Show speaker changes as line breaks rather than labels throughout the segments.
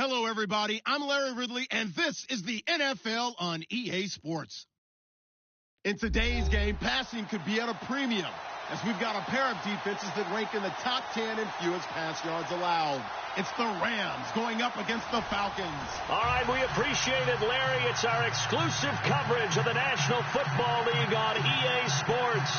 Hello, everybody. I'm Larry Ridley, and this is the NFL on EA Sports. In today's game, passing could be at a premium, as we've got a pair of defenses that rank in the top 10 in fewest pass yards allowed. It's the Rams going up against the Falcons.
All right, we appreciate it, Larry. It's our exclusive coverage of the National Football League on EA Sports.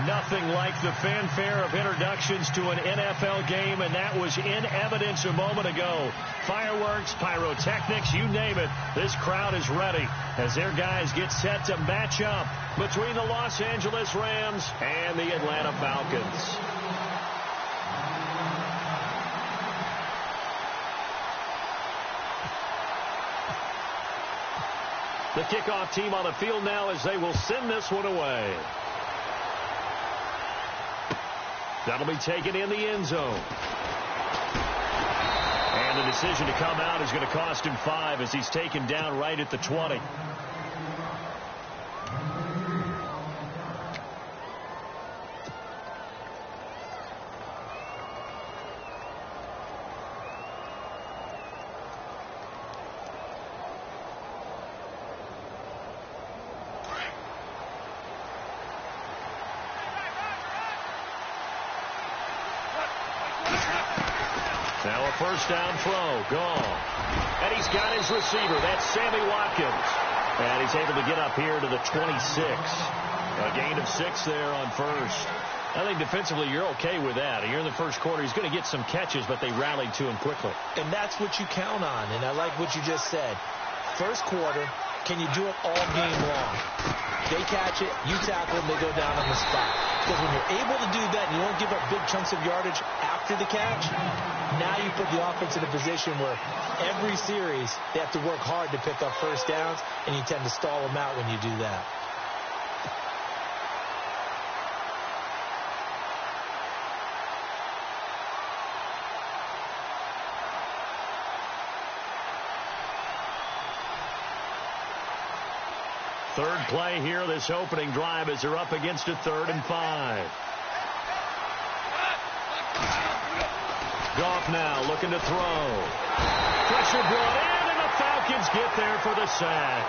Nothing like the fanfare of introductions to an NFL game, and that was in evidence a moment ago. Fireworks, pyrotechnics, you name it. This crowd is ready as their guys get set to match up between the Los Angeles Rams and the Atlanta Falcons. The kickoff team on the field now as they will send this one away. That'll be taken in the end zone. And the decision to come out is going to cost him 5 as he's taken down right at the 20. Now a first down throw, gone. And he's got his receiver. That's Sammy Watkins. And he's able to get up here to the 26. A gain of 6 there on first. I think defensively you're okay with that. Here in the first quarter, he's going to get some catches, but they rallied to him quickly.
And that's what you count on. And I like what you just said. First quarter, can you do it all game long? They catch it, you tackle them, they go down on the spot. Because when you're able to do that and you don't give up big chunks of yardage after the catch, now you put the offense in a position where every series they have to work hard to pick up first downs, and you tend to stall them out when you do that.
Third play here, this opening drive, as they're up against a 3rd and 5. Goff now looking to throw. Pressure brought in, and the Falcons get there for the sack.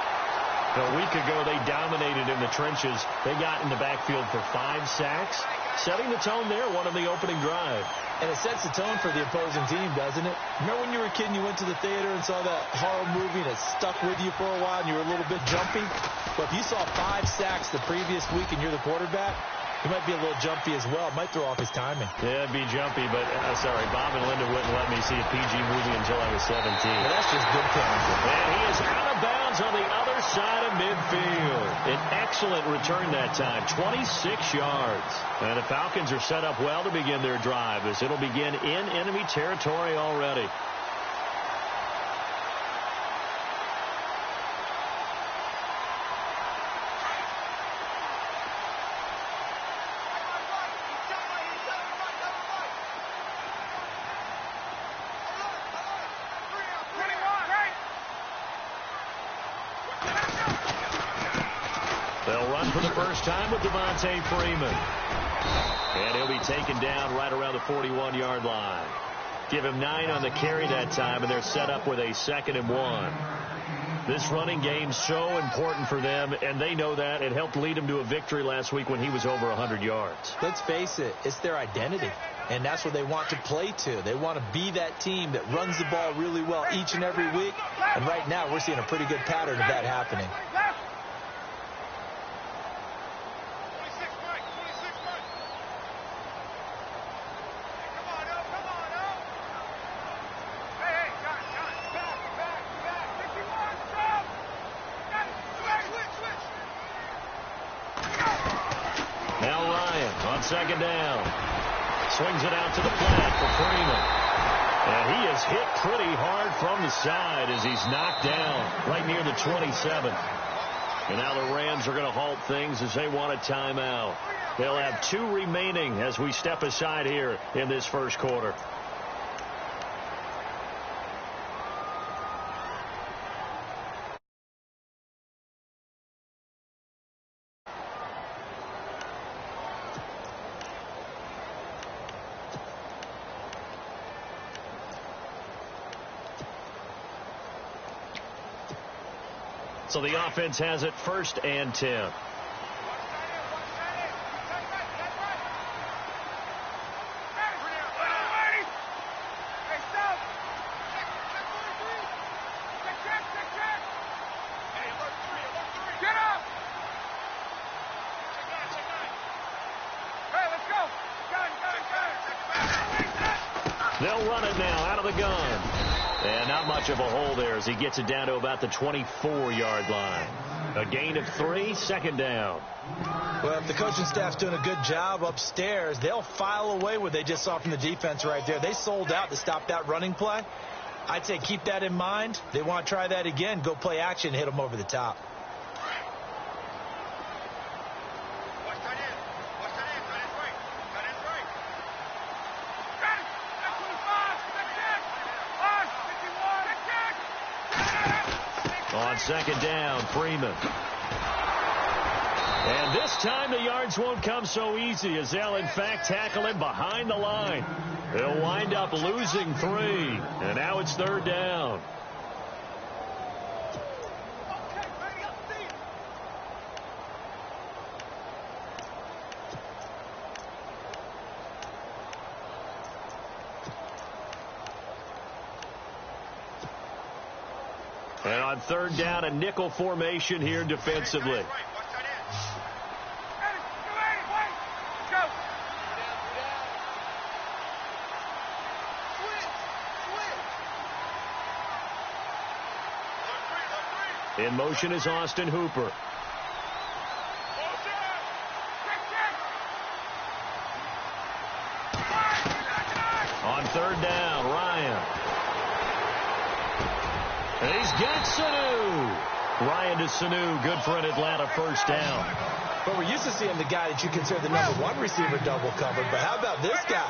A week ago, they dominated in the trenches. They got in the backfield for 5 sacks, setting the tone there, one of the opening drive.
And it sets the tone for the opposing team, doesn't it? Remember when you were a kid and you went to the theater and saw that horror movie and it stuck with you for a while and you were a little bit jumpy? Well, if you saw 5 sacks the previous week and you're the quarterback, he might be a little jumpy as well. It might throw off his timing.
Yeah, it'd be jumpy, but sorry, Bob and Linda wouldn't let me see a PG movie until I was 17.
Well, that's just good parenting.
And he is out of bounds on the other side of midfield. An excellent return that time, 26 yards. And the Falcons are set up well to begin their drive as it'll begin in enemy territory already. They'll run for the first time with Devontae Freeman. And he'll be taken down right around the 41-yard line. Give him 9 on the carry that time, and they're set up with a 2nd and 1. This running game's so important for them, and they know that. It helped lead them to a victory last week when he was over 100 yards.
Let's face it, it's their identity, and that's what they want to play to. They want to be that team that runs the ball really well each and every week, and right now we're seeing a pretty good pattern of that happening.
Second down. Swings it out to the flat for Freeman. And he is hit pretty hard from the side as he's knocked down right near the 27. And now the Rams are going to halt things as they want a timeout. They'll have 2 remaining as we step aside here in this first quarter. So the offense has it 1st and 10. They'll run it now out of the gun. And not much of a hole there as he gets it down to about the 24-yard line. A gain of 3, 2nd down.
Well, if the coaching staff's doing a good job upstairs, they'll file away what they just saw from the defense right there. They sold out to stop that running play. I'd say keep that in mind. They want to try that again. Go play action, hit them over the top.
On 2nd down, Freeman. And this time the yards won't come so easy as they'll, in fact, tackle him behind the line. They'll wind up losing 3. And now it's 3rd down. And on 3rd down, a nickel formation here defensively. In motion is Austin Hooper. On 3rd down, Ryan. And he's got Sanu. Ryan to Sanu. Good for an Atlanta 1st down.
But we're used to seeing the guy that you consider the #1 receiver double covered. But how about this guy?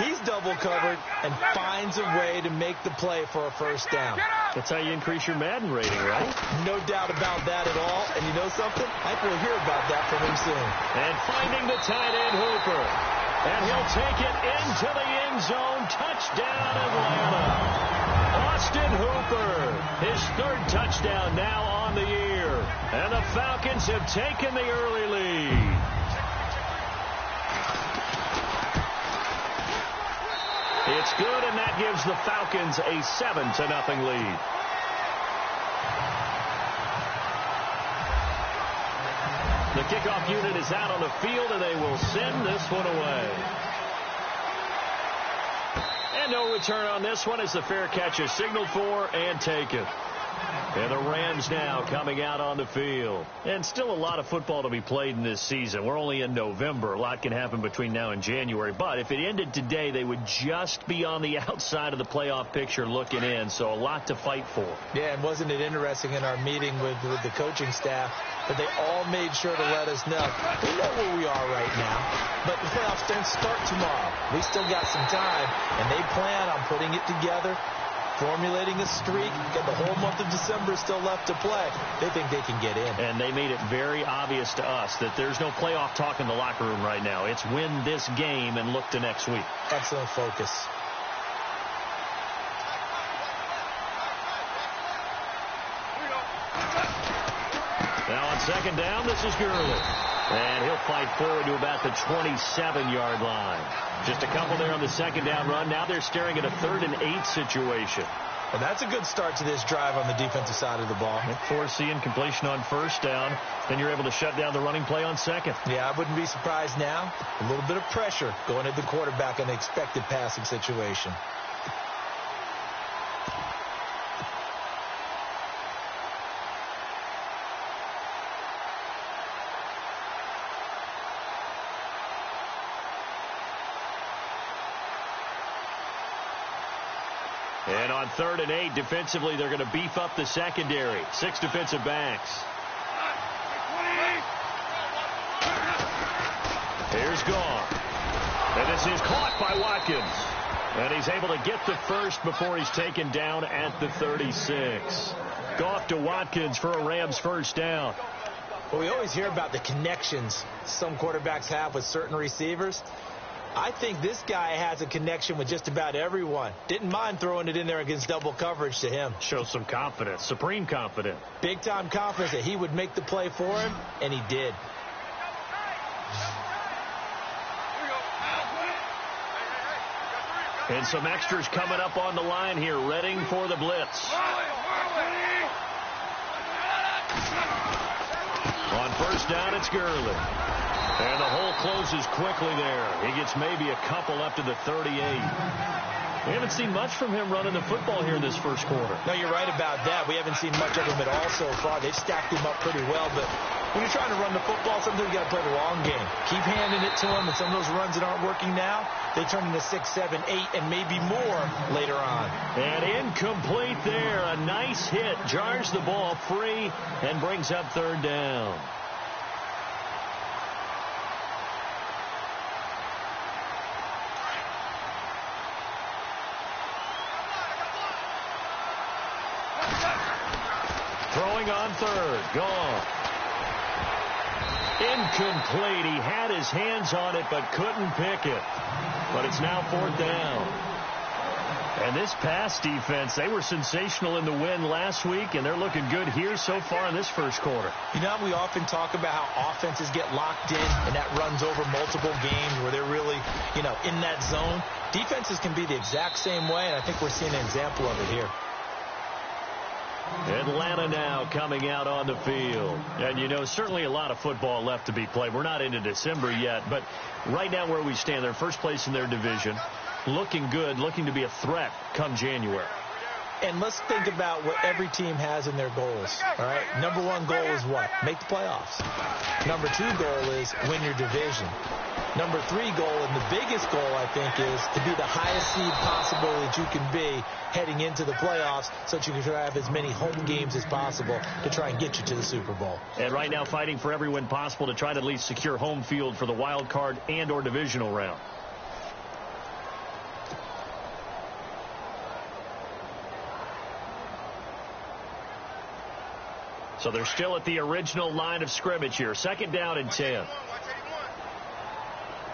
He's double covered and finds a way to make the play for a 1st down.
That's how you increase your Madden rating, right?
No doubt about that at all. And you know something? I think we'll hear about that from him soon.
And finding the tight end, Hooper. And he'll take it into the end zone. Touchdown, Atlanta. Austin Hooper, his 3rd touchdown now on the year. And the Falcons have taken the early lead. It's good, and that gives the Falcons a 7-0 lead. The kickoff unit is out on the field, and they will send this one away. And no return on this one as the fair catch is signaled for and taken. And the Rams now coming out on the field. And still a lot of football to be played in this season. We're only in November. A lot can happen between now and January. But if it ended today, they would just be on the outside of the playoff picture looking in. So a lot to fight for.
Yeah, and wasn't it interesting in our meeting with the coaching staff that they all made sure to let us know. We know where we are right now, but the playoffs don't start tomorrow. We still got some time, and they plan on putting it together, formulating a streak. Got the whole month of December still left to play. They think they can get in.
And they made it very obvious to us that there's no playoff talk in the locker room right now. It's win this game and look to next week.
Excellent focus.
Now on 2nd down, this is Gurley. And he'll fight forward to about the 27-yard line. Just a couple there on the 2nd down run. Now they're staring at a 3rd and 8 situation.
Well, that's a good start to this drive on the defensive side of the ball.
Foreseeing completion on 1st down. Then you're able to shut down the running play on 2nd.
Yeah, I wouldn't be surprised now. A little bit of pressure going at the quarterback in an expected passing situation.
And on 3rd and 8, defensively, they're going to beef up the secondary. 6 defensive backs. Here's Goff. And this is caught by Watkins. And he's able to get the first before he's taken down at the 36. Goff to Watkins for a Rams 1st down.
Well, we always hear about the connections some quarterbacks have with certain receivers. I think this guy has a connection with just about everyone. Didn't mind throwing it in there against double coverage to him.
Shows some confidence, supreme confidence.
Big-time confidence that he would make the play for him, and he did.
And some extras coming up on the line here, readying for the blitz. On first down, it's Gurley. And the hole closes quickly there. He gets maybe a couple up to the 38. We haven't seen much from him running the football here in this first quarter.
No, you're right about that. We haven't seen much of him at all so far. They've stacked him up pretty well, but when you're trying to run the football, sometimes you got to play the long game. Keep handing it to him, and some of those runs that aren't working now, they turn into 6, 7, 8, and maybe more later on.
And incomplete there. A nice hit. Jars the ball free and brings up third down. Throwing on third. Gone. Incomplete. He had his hands on it but couldn't pick it. But it's now fourth down. And this pass defense, they were sensational in the win last week, and they're looking good here so far in this first quarter.
You know, we often talk about how offenses get locked in, and that runs over multiple games where they're really, in that zone. Defenses can be the exact same way, and I think we're seeing an example of it here.
Atlanta now coming out on the field. And, certainly a lot of football left to be played. We're not into December yet, but right now where we stand, they're first place in their division. Looking good, looking to be a threat come January.
And let's think about what every team has in their goals, all right? Number one goal is what? Make the playoffs. Number two goal is win your division. Number three goal, and the biggest goal, I think, is to be the highest seed possible that you can be heading into the playoffs so that you can have as many home games as possible to try and get you to the Super Bowl.
And right now fighting for every win possible to try to at least secure home field for the wild card and or divisional round. So they're still at the original line of scrimmage here. Second down and 10.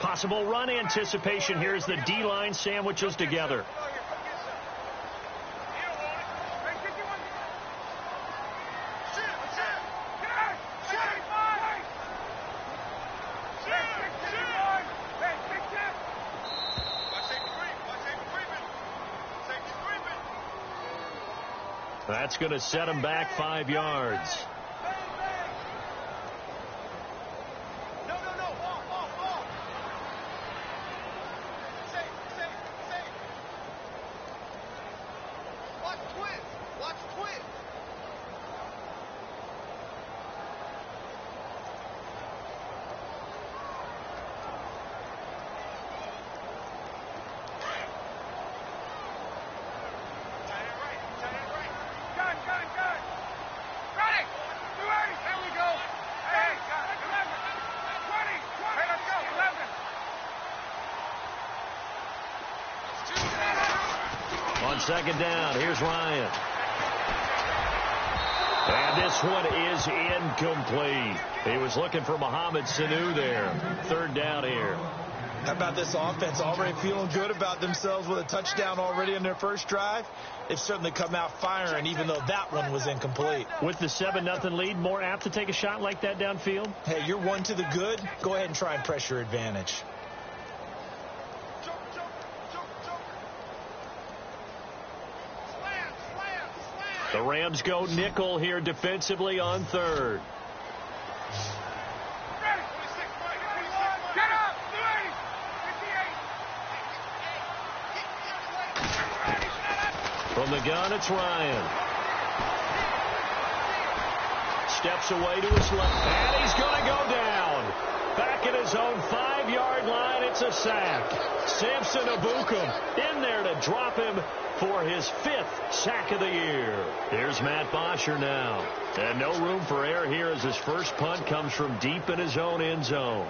Possible run anticipation here as the D-line sandwiches together. That's going to set him back 5 yards. Second down. Here's Ryan. And this one is incomplete. He was looking for Mohamed Sanu there. Third down here.
How about this offense? Already feeling good about themselves with a touchdown already in their first drive. They've certainly come out firing, even though that one was incomplete.
With the 7-0 lead, more apt to take a shot like that downfield?
Hey, you're one to the good. Go ahead and try and press your advantage.
The Rams go nickel here defensively on third. From the gun, it's Ryan. Steps away to his left, and he's going to go down. Back at his own 5-yard line, it's a sack. Samson Abukum in there to drop him for his 5th sack of the year. Here's Matt Bosher now. And no room for error here as his first punt comes from deep in his own end zone.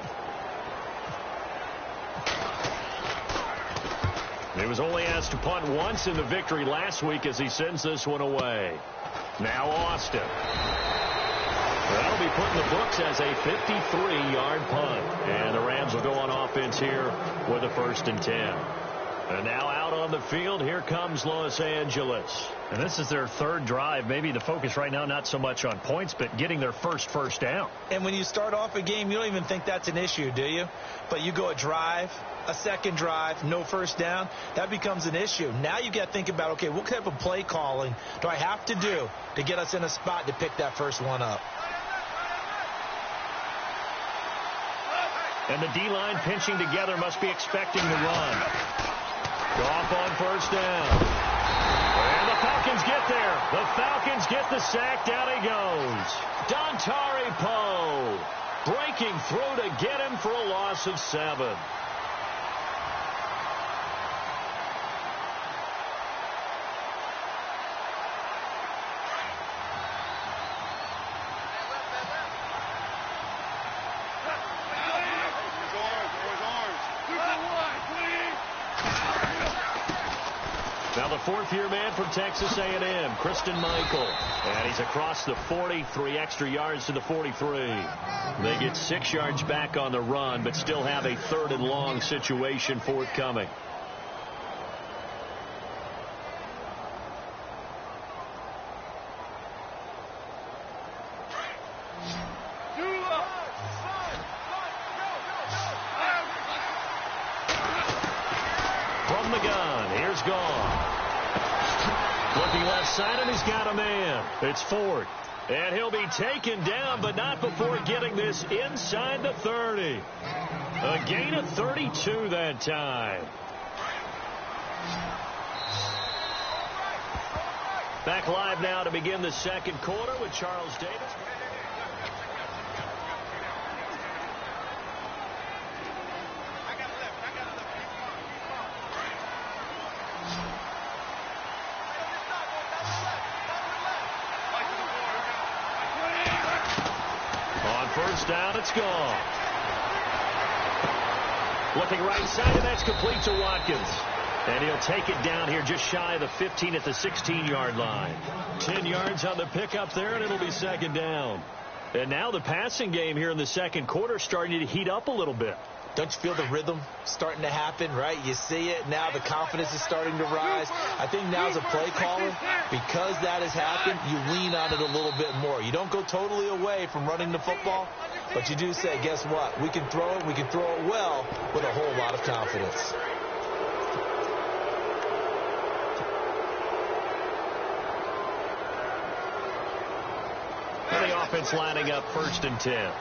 He was only asked to punt once in the victory last week as he sends this one away. Now Austin. That'll be put in the books as a 53-yard punt. And the Rams will go on offense here with a 1st and 10. And now out on the field, here comes Los Angeles.
And this is their 3rd drive. Maybe the focus right now not so much on points, but getting their first down.
And when you start off a game, you don't even think that's an issue, do you? But you go a drive, a 2nd drive, no 1st down, that becomes an issue. Now you got to think about, okay, what type of play calling do I have to do to get us in a spot to pick that first one up?
And the D-line pinching together must be expecting the run. Off on 1st down. And the Falcons get there. The Falcons get the sack. Down he goes. Dontari Poe breaking through to get him for a loss of 7. Now the 4th-year man from Texas A&M, Christian Michael. And he's across the 40, 3 extra yards to the 43. They get 6 yards back on the run, but still have a 3rd and long situation forthcoming. From the gun, here's Gone. Looking left side, and he's got a man. It's Ford. And he'll be taken down, but not before getting this inside the 30. A gain of 32 that time. Back live now to begin the 2nd quarter with Charles Davis. First down, it's gone. Looking right side, and that's complete to Watkins. And he'll take it down here just shy of the 15 at the 16-yard line. 10 yards on the pickup there, and it'll be 2nd down. And now the passing game here in the 2nd quarter starting to heat up a little bit.
Don't you feel the rhythm starting to happen, right? You see it. Now the confidence is starting to rise. I think now as a play caller, because that has happened, you lean on it a little bit more. You don't go totally away from running the football, but you do say, guess what? We can throw it. We can throw it well with a whole lot of confidence.
And the offense lining up 1st and 10.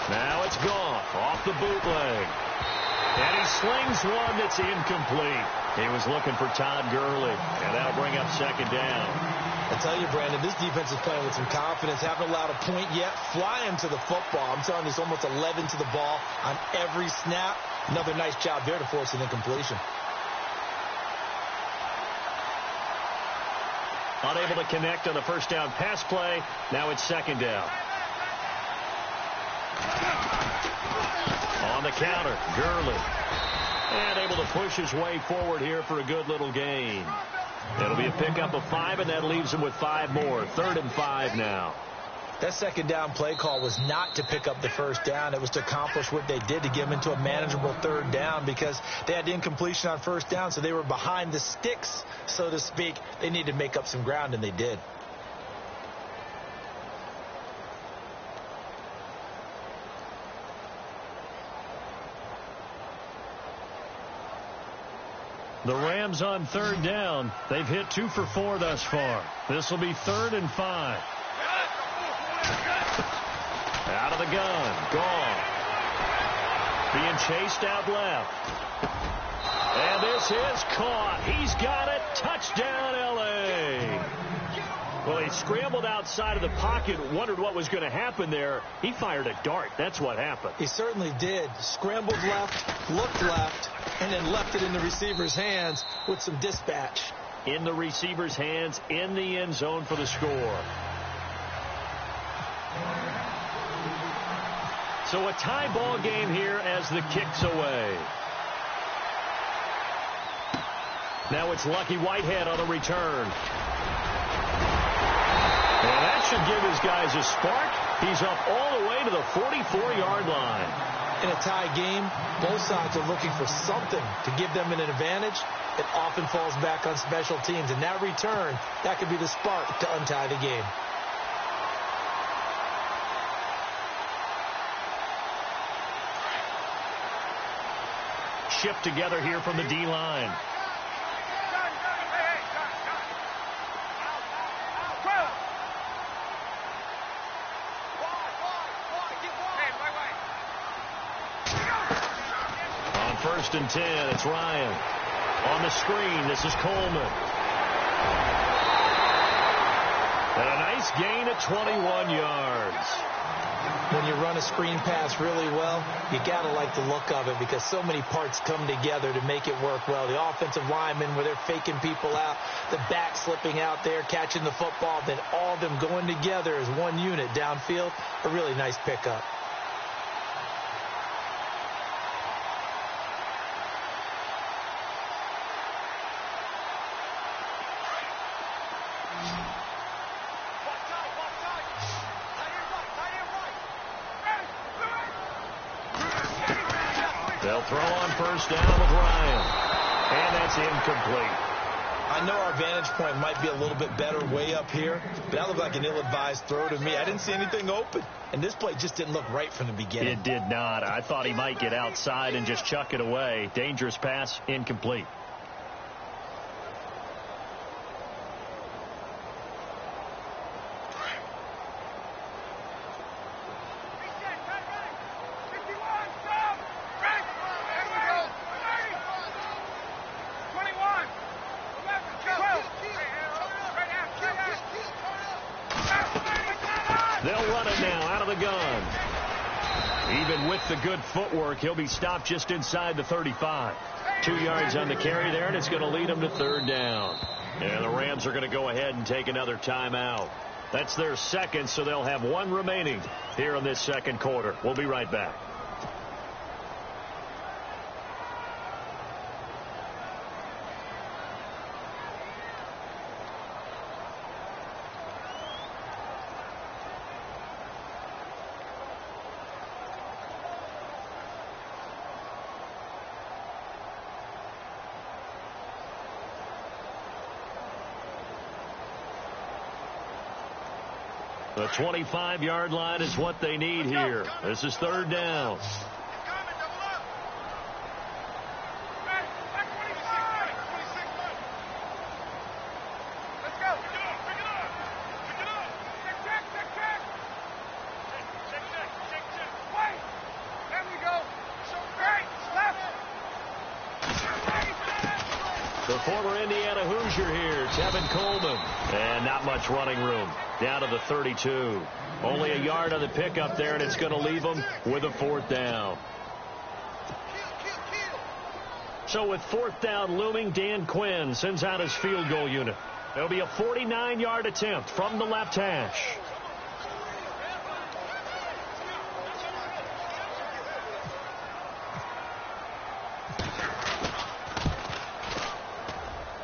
Now it's Goff off the bootleg. And he slings one that's incomplete. He was looking for Todd Gurley, and that'll bring up 2nd down.
I tell you, Brandon, this defense is playing with some confidence. Haven't allowed a point yet. Flying to the football. I'm telling you, it's almost 11 to the ball on every snap. Another nice job there to force an incompletion.
Unable to connect on the 1st down pass play. Now it's 2nd down. On the counter, Gurley. And able to push his way forward here for a good little gain. It'll be a pickup of 5, and that leaves him with 5 more. 3rd and 5 now.
That 2nd down play call was not to pick up the 1st down. It was to accomplish what they did, to get them into a manageable 3rd down, because they had the incompletion on 1st down, so they were behind the sticks, so to speak. They needed to make up some ground, and they did.
The Rams on 3rd down. They've hit 2 for 4 thus far. This will be 3rd and 5. Out of the gun. Gone. Being chased out left. And this is caught. He's got it. Touchdown, L.A. Well, he scrambled outside of the pocket, wondered what was going to happen there. He fired a dart. That's what happened.
He certainly did. Scrambled left, looked left, and then left it in the receiver's hands with some dispatch.
In the receiver's hands, in the end zone for the score. So a tie ball game here as the kick's away. Now it's Lucky Whitehead on the return. And that should give his guys a spark. He's up all the way to the 44-yard line.
In a tie game, both sides are looking for something to give them an advantage. It often falls back on special teams. And that return, that could be the spark to untie the game.
Shipped together here from the D-line. On 1st and 10, it's Ryan. On the screen, this is Coleman. And a nice gain at 21 yards.
When you run a screen pass really well, you got to like the look of it because so many parts come together to make it work well. The offensive linemen, where they're faking people out, the back slipping out there, catching the football, then all of them going together as one unit downfield. A really nice pickup.
They'll throw on 1st down with Ryan. And that's incomplete.
I know our vantage point might be a little bit better way up here, but that looked like an ill-advised throw to me. I didn't see anything open, and this play just didn't look right from the beginning.
It did not. I thought he might get outside and just chuck it away. Dangerous pass, incomplete. They'll run it now out of the gun. Even with the good footwork, he'll be stopped just inside the 35. 2 yards on the carry there, and it's going to lead them to 3rd down. And the Rams are going to go ahead and take another timeout. That's their second, so they'll have one remaining here in this second quarter. We'll be right back. The 25-yard line is what they need here. This is 3rd down. The former Indiana Hoosier here, Tevin Coleman. And not much running room. Down to the 32. Only a yard on the pickup there, and it's going to leave them with a 4th down. So with 4th down looming, Dan Quinn sends out his field goal unit. There'll be a 49-yard attempt from the left hash.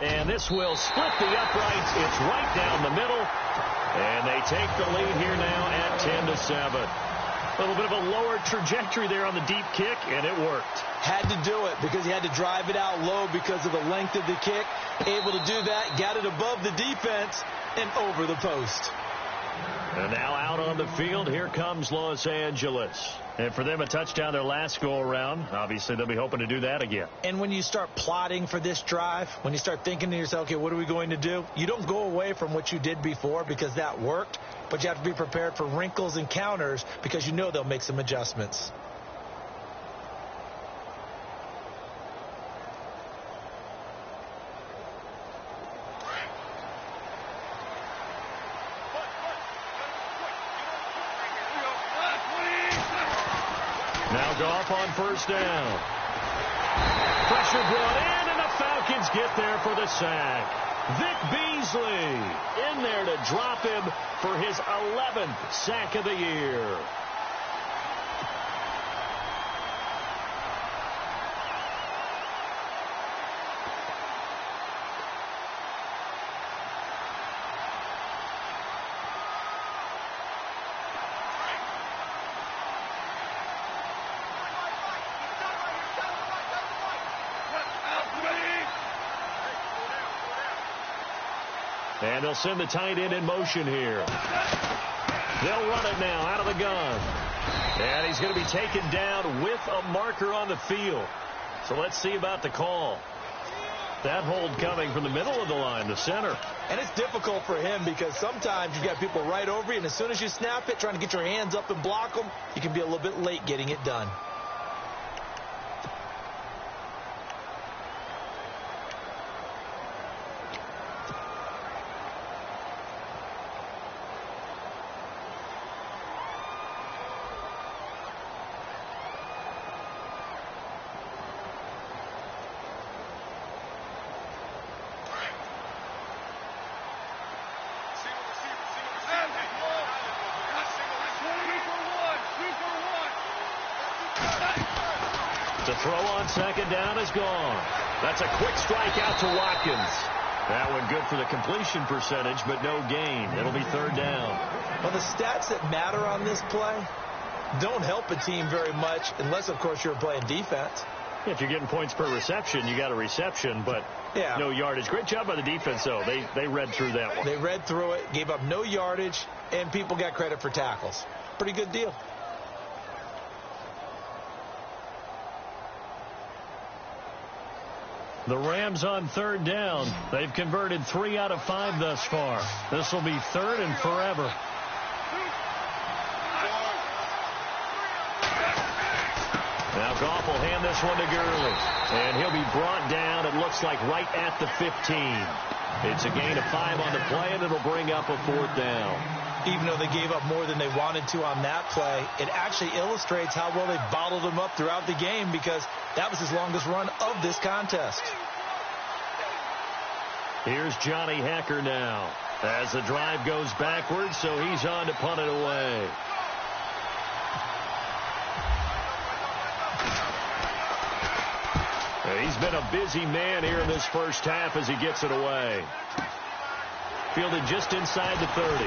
And this will split the uprights. It's right down the middle. And they take the lead here now at 10-7. A little bit of a lower trajectory there on the deep kick, and it worked.
Had to do it because he had to drive it out low because of the length of the kick. Able to do that, got it above the defense and over the post.
And now out on the field, here comes Los Angeles. And for them, a touchdown their last go-around. Obviously, they'll be hoping to do that again.
And when you start plotting for this drive, when you start thinking to yourself, okay, what are we going to do? You don't go away from what you did before because that worked, but you have to be prepared for wrinkles and counters because you know they'll make some adjustments.
Now Goff on 1st down. Pressure brought in, and the Falcons get there for the sack. Vic Beasley in there to drop him for his 11th sack of the year. And they'll send the tight end in motion here. They'll run it now out of the gun. And he's going to be taken down with a marker on the field. So let's see about the call. That hold coming from the middle of the line, the center.
And it's difficult for him because sometimes you've got people right over you, and as soon as you snap it, trying to get your hands up and block them, you can be a little bit late getting it done.
To throw on second down is gone. That's a quick strike out to Watkins. That one good for the completion percentage, but no gain. It'll be third down.
Well, the stats that matter on this play don't help a team very much unless, of course, you're playing defense.
If you're getting points per reception, you got a reception, but no yardage. Great job by the defense, though. They read through that one.
They read through it, gave up no yardage, and people got credit for tackles. Pretty good deal.
The Rams on third down. They've converted 3 out of 5 thus far. This will be third and forever. Now Goff will hand this one to Gurley. And he'll be brought down, it looks like, right at the 15. It's a gain of 5 on the play, and it'll bring up a fourth down.
Even though they gave up more than they wanted to on that play, it actually illustrates how well they bottled them up throughout the game because that was his longest run of this contest.
Here's Johnny Hecker now as the drive goes backwards, so he's on to punt it away. He's been a busy man here in this first half as he gets it away. Fielded just inside the 30.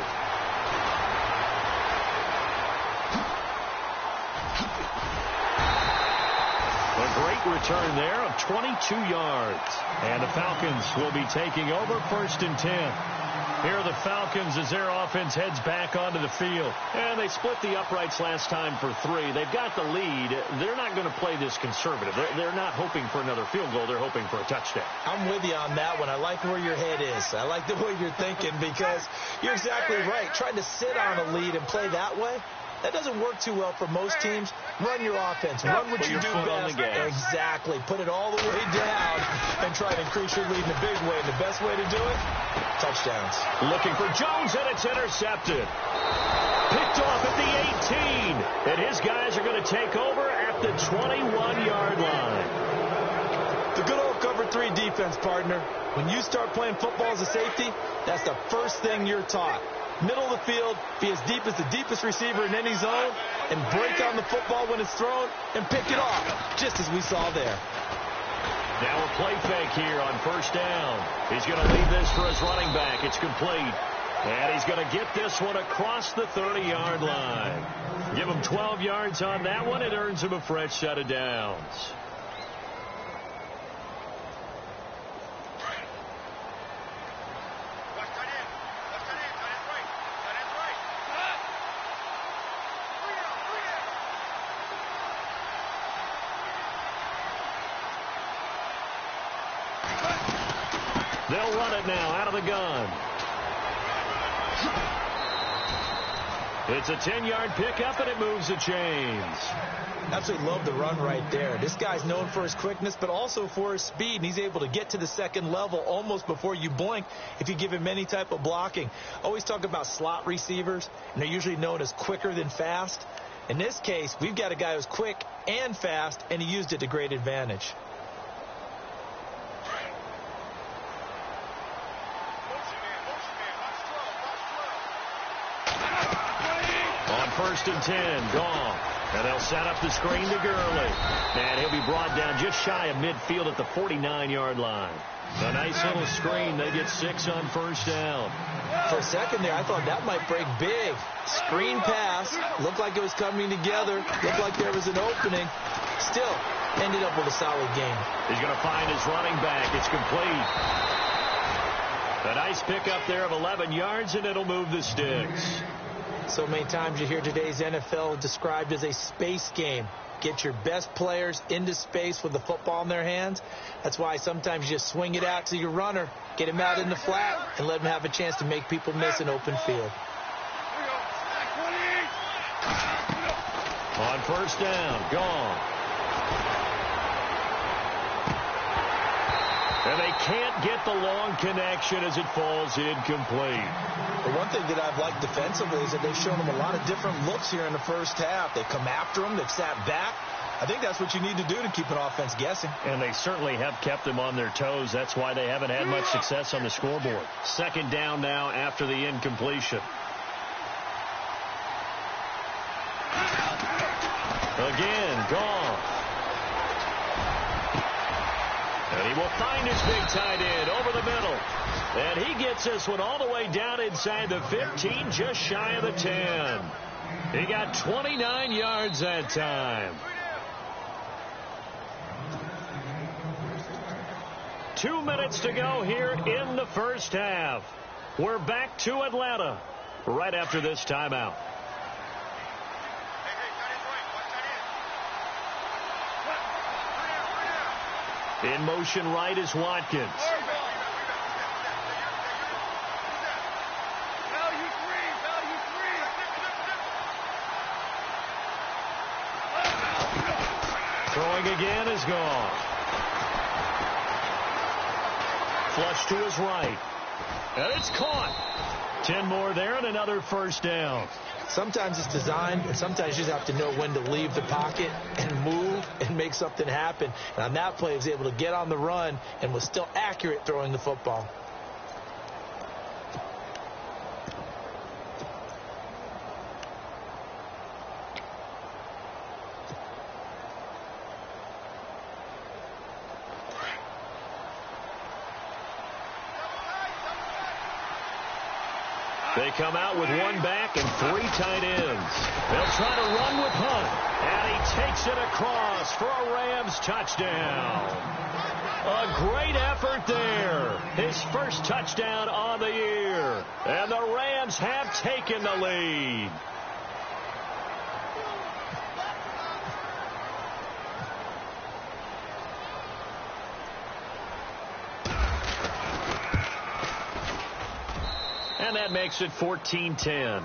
A great return there of 22 yards. And the Falcons will be taking over first and 10. Here are the Falcons as their offense heads back onto the field. And they split the uprights last time for 3. They've got the lead. They're not going to play this conservative. They're not hoping for another field goal. They're hoping for a touchdown.
I'm with you on that one. I like where your head is. I like the way you're thinking because you're exactly right. Trying to sit on a lead and play that way, that doesn't work too well for most teams. Run your offense. Run what you do best. Exactly. Put it all the way down and try to increase your lead in a big way. And the best way to do it, touchdowns.
Looking for Jones, and it's intercepted. Picked off at the 18. And his guys are going to take over at the 21-yard line.
The good old cover 3 defense, partner. When you start playing football as a safety, that's the first thing you're taught. Middle of the field, be as deep as the deepest receiver in any zone, and break on the football when it's thrown and pick it off, just as we saw there.
Now a play fake here on first down. He's going to leave this for his running back. It's complete. And he's going to get this one across the 30-yard line. Give him 12 yards on that one. It earns him a fresh set of downs. They'll run it now out of the gun. It's a 10-yard pickup, and it moves the chains.
Absolutely love the run right there. This guy's known for his quickness, but also for his speed, and he's able to get to the second level almost before you blink if you give him any type of blocking. Always talk about slot receivers, and they're usually known as quicker than fast. In this case, we've got a guy who's quick and fast, and he used it to great advantage.
First and 10, gone. And they'll set up the screen to Gurley. And he'll be brought down just shy of midfield at the 49-yard line. A nice little screen. They get 6 on first down.
For a second there, I thought that might break big. Screen pass. Looked like it was coming together. Looked like there was an opening. Still ended up with a solid game.
He's going to find his running back. It's complete. A Nice pickup there of 11 yards, and it'll move the sticks.
So many times you hear today's NFL described as a space game. Get your best players into space with the football in their hands. That's why sometimes you just swing it out to your runner, get him out in the flat, and let him have a chance to make people miss an open field.
On first down, gone. And they can't get the long connection as it falls incomplete.
The one thing that I've liked defensively is that they've shown them a lot of different looks here in the first half. They come after them. They've sat back. I think that's what you need to do to keep an offense guessing.
And they certainly have kept them on their toes. That's why they haven't had much success on the scoreboard. Second down now after the incompletion. Again, gone. And he will find his big tight end over the middle. And he gets this one all the way down inside the 15, just shy of the 10. He got 29 yards that time. 2 minutes to go here in the first half. We're back to Atlanta right after this timeout. In motion right is Watkins. Throwing again is gone. Flush to his right. And it's caught. 10 more there and another first down.
Sometimes it's designed, and sometimes you just have to know when to leave the pocket and move and make something happen. And on that play, he was able to get on the run and was still accurate throwing the football.
They come out with one back and 3 tight ends. They'll try to run with Hunt. And he takes it across for a Rams touchdown. A great effort there. His first touchdown on the year. And the Rams have taken the lead. And that makes it 14-10.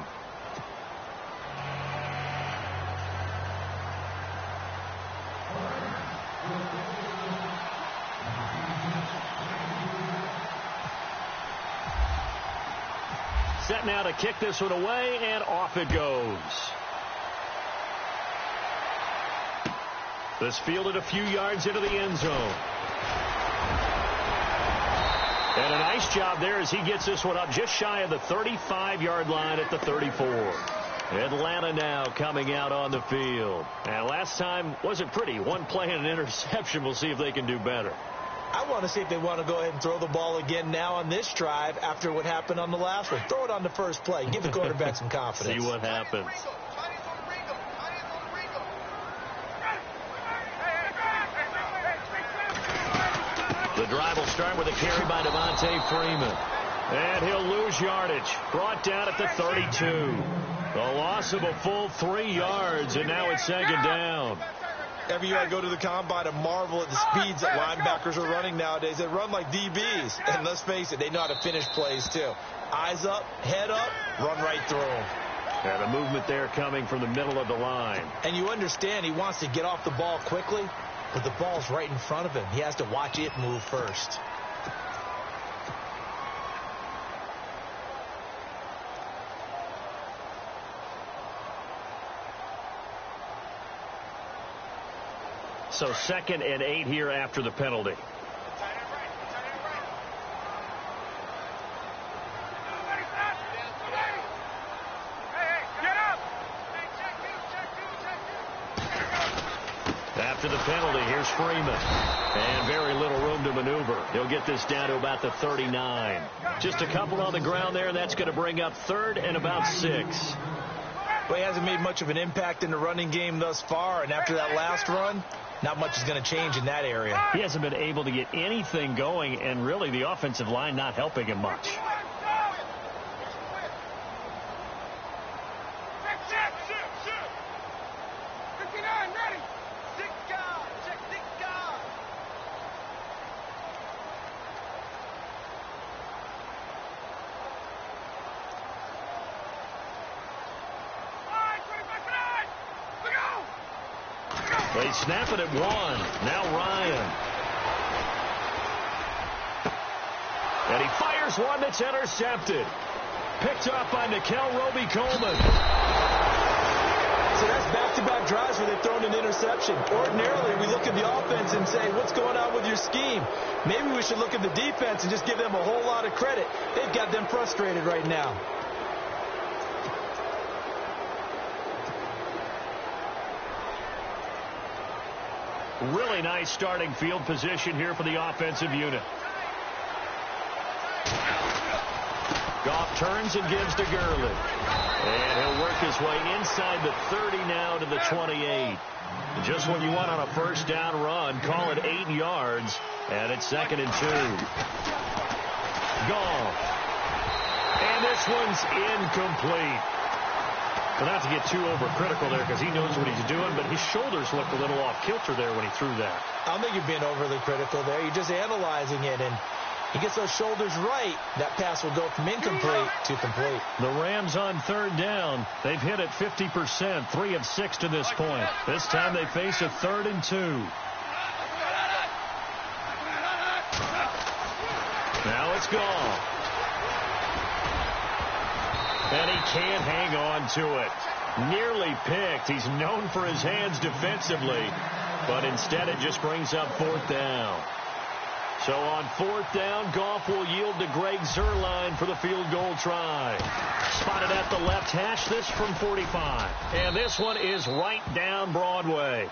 Set now to kick this one away, and off it goes. This fielded a few yards into the end zone. And a nice job there as he gets this one up just shy of the 35-yard line at the 34. Atlanta now coming out on the field. And last time wasn't pretty. One play and an interception. We'll see if they can do better.
I want to see if they want to go ahead and throw the ball again now on this drive after what happened on the last one. Throw it on the first play. Give the quarterback some confidence.
See what happens. The drive will start with a carry by Devontae Freeman. And he'll lose yardage. Brought down at the 32. The loss of a full 3 yards, and now it's second down.
Every year I go to the combine and marvel at the speeds that linebackers are running nowadays. They run like DBs. And let's face it, they know how to finish plays too. Eyes up, head up, run right through them.
And a movement there coming from the middle of the line.
And you understand he wants to get off the ball quickly, but the ball's right in front of him. He has to watch it move first.
So 2nd and 8 here after the penalty. After the penalty, here's Freeman. And very little room to maneuver. He'll get this down to about the 39. Just a couple on the ground there, and that's going to bring up 3rd and about 6.
Well, he hasn't made much of an impact in the running game thus far, and after that last run, not much is going to change in that area.
He hasn't been able to get anything going, and really the offensive line not helping him much. They snap it at 1. Now Ryan. And he fires one that's intercepted. Picked up by Nickel Roby-Coleman.
So that's back-to-back drives where they've thrown an interception. Ordinarily, we look at the offense and say, what's going on with your scheme? Maybe we should look at the defense and just give them a whole lot of credit. They've got them frustrated right now.
Really nice starting field position here for the offensive unit. Goff turns and gives to Gurley. And he'll work his way inside the 30 now to the 28. Just when you want on a first down run, call it 8 yards. And it's 2nd and 2. Goff. And this one's incomplete. Well, not to get too overcritical there because he knows what he's doing, but his shoulders looked a little off kilter there when he threw that.
I don't think you're being overly critical there. You're just analyzing it, and he gets those shoulders right. That pass will go from incomplete to complete.
The Rams on 3rd down. They've hit it 50%, 3 of 6 to this point. This time they face a 3rd and 2. Now it's Goff. And he can't hang on to it. Nearly picked. He's known for his hands defensively, but instead it just brings up 4th down. So on 4th down, Goff will yield to Greg Zuerlein for the field goal try. Spotted at the left hash, this from 45. And this one is right down Broadway.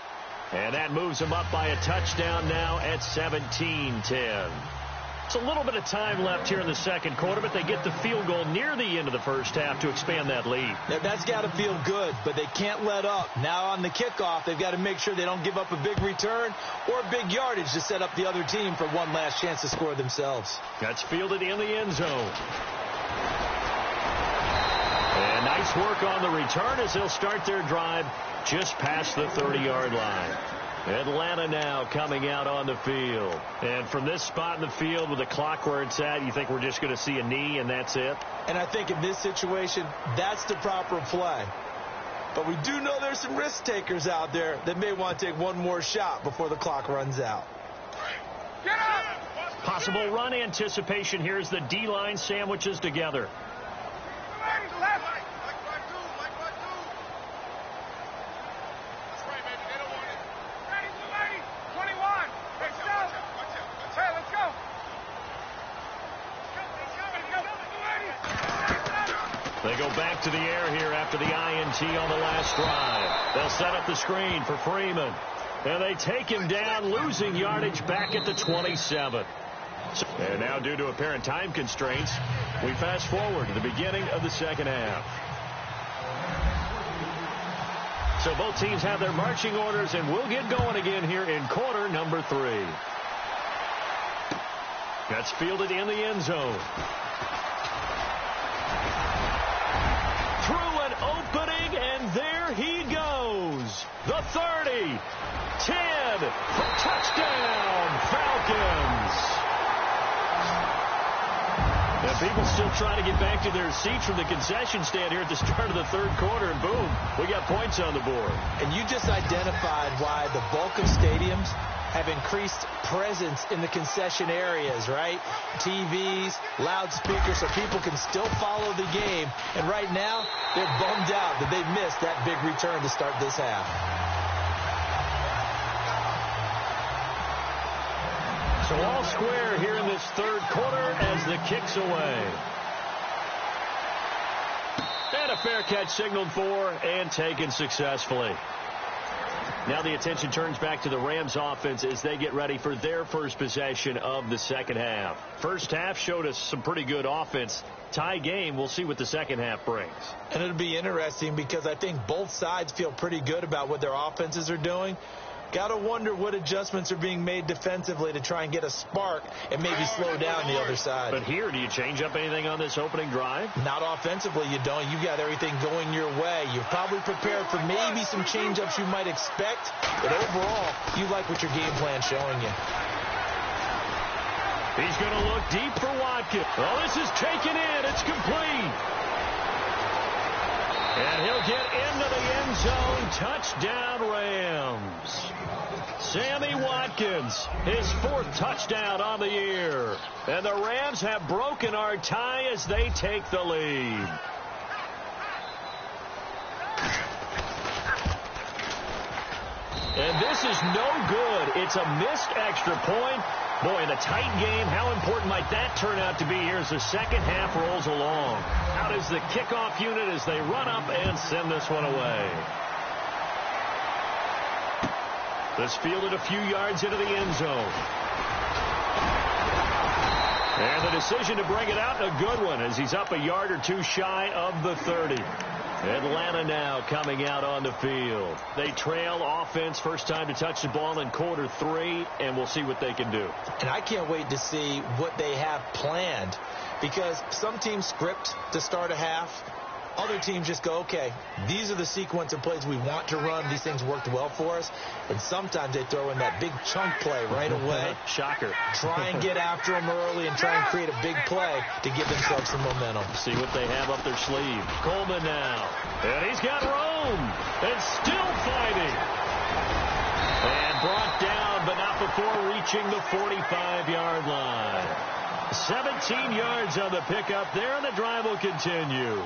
And that moves him up by a touchdown now at 17-10. It's a little bit of time left here in the 2nd quarter, but they get the field goal near the end of the 1st half to expand that lead.
Now, that's got to feel good, but they can't let up. Now on the kickoff, they've got to make sure they don't give up a big return or big yardage to set up the other team for one last chance to score themselves.
That's fielded in the end zone. And nice work on the return as they'll start their drive just past the 30-yard line. Atlanta now coming out on the field. And from this spot in the field with the clock where it's at, you think we're just going to see a knee and that's it?
And I think in this situation, that's the proper play. But we do know there's some risk takers out there that may want to take one more shot before the clock runs out.
Possible run anticipation here as the D-line sandwiches together. They go back to the air here after the INT on the last drive. They'll set up the screen for Freeman. And they take him down, losing yardage back at the 27. And now, due to apparent time constraints, we fast forward to the beginning of the 2nd half. So both teams have their marching orders, and we'll get going again here in quarter number 3. That's fielded in the end zone. Through an opening, and there he goes. The 30, 10, for touchdown, Falcons. And people still trying to get back to their seats from the concession stand here at the start of the 3rd quarter, and boom, we got points on the board.
And you just identified why the bulk of stadiums have increased presence in the concession areas, right? TVs, loudspeakers, so people can still follow the game. And right now, they're bummed out that they missed that big return to start this half.
So all square here in this 3rd quarter as the kick's away. And a fair catch signaled for and taken successfully. Now the attention turns back to the Rams offense as they get ready for their first possession of the 2nd half. First half showed us some pretty good offense. Tie game, we'll see what the 2nd half brings.
And it'll be interesting because I think both sides feel pretty good about what their offenses are doing. Got to wonder what adjustments are being made defensively to try and get a spark and maybe slow down the other side.
But here, do you change up anything on this opening drive?
Not offensively, you don't. You got everything going your way. You're probably prepared for maybe some change-ups you might expect, but overall, you like what your game plan's showing you.
He's going to look deep for Watkins. Oh, this is taken in. It's complete. And he'll get into the end zone. Touchdown, Rams. Sammy Watkins, his 4th touchdown on the year. And the Rams have broken our tie as they take the lead. And this is no good. It's a missed extra point. Boy, in a tight game, how important might that turn out to be here as the second half rolls along? Out is the kickoff unit as they run up and send this one away. This fielded a few yards into the end zone. And the decision to bring it out, a good one, as he's up a yard or two shy of the 30. Atlanta now coming out on the field. They trail offense, first time to touch the ball in quarter 3, and we'll see what they can do.
And I can't wait to see what they have planned, because some teams script to start a half. Other teams just go, okay, these are the sequence of plays we want to run. These things worked well for us. And sometimes they throw in that big chunk play right away.
Shocker.
Try and get after them early and try and create a big play to give themselves some momentum.
See what they have up their sleeve. Coleman now. And he's got room. And still fighting. And brought down, but not before reaching the 45-yard line. 17 yards on the pickup there, and the drive will continue.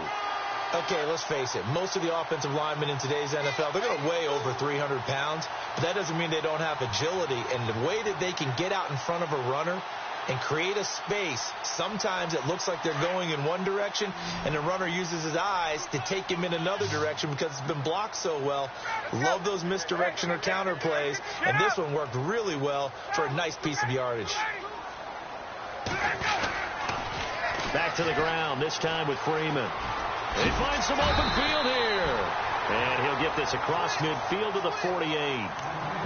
Okay, let's face it. Most of the offensive linemen in today's NFL, they're going to weigh over 300 pounds, but that doesn't mean they don't have agility. And the way that they can get out in front of a runner and create a space, sometimes it looks like they're going in one direction, and the runner uses his eyes to take him in another direction because it's been blocked so well. Love those misdirection or counter plays, and this one worked really well for a nice piece of yardage.
Back to the ground, this time with Freeman. They find some open field here. And he'll get this across midfield to the 48.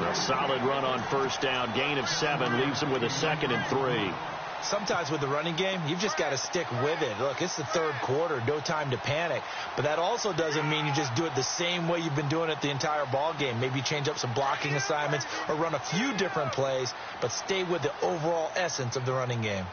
A solid run on first down. Gain of 7 leaves him with a 2nd and 3.
Sometimes with the running game, you've just got to stick with it. Look, it's the third quarter, no time to panic. But that also doesn't mean you just do it the same way you've been doing it the entire ball game. Maybe change up some blocking assignments or run a few different plays, but stay with the overall essence of the running game.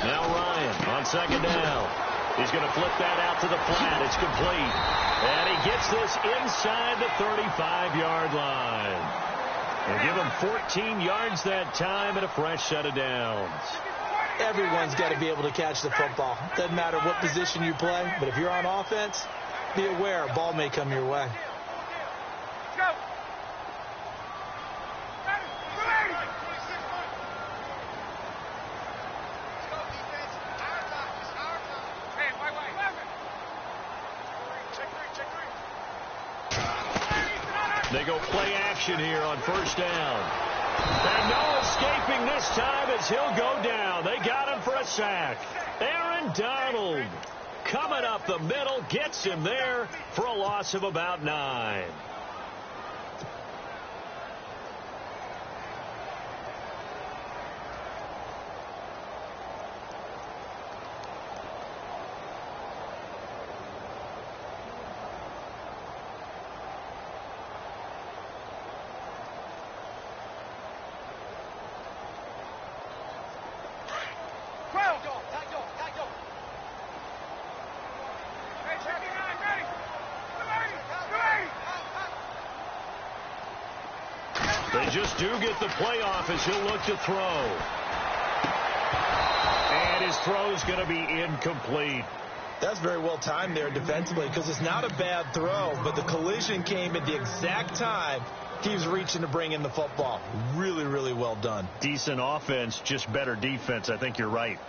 Now Ryan on second down. He's going to flip that out to the flat. It's complete. And he gets this inside the 35-yard line. And give him 14 yards that time and a fresh set of downs.
Everyone's got to be able to catch the football. Doesn't matter what position you play, but if you're on offense, be aware a ball may come your way.
They go play action here on first down. And no escaping this time as he'll go down. They got him for a sack. Aaron Donald coming up the middle, gets him there for a loss of about 9. They just do get the playoff as he'll look to throw. And his throw's going to be incomplete.
That's very well timed there defensively because it's not a bad throw, but the collision came at the exact time he was reaching to bring in the football. Really, really well done.
Decent offense, just better defense. I think you're right.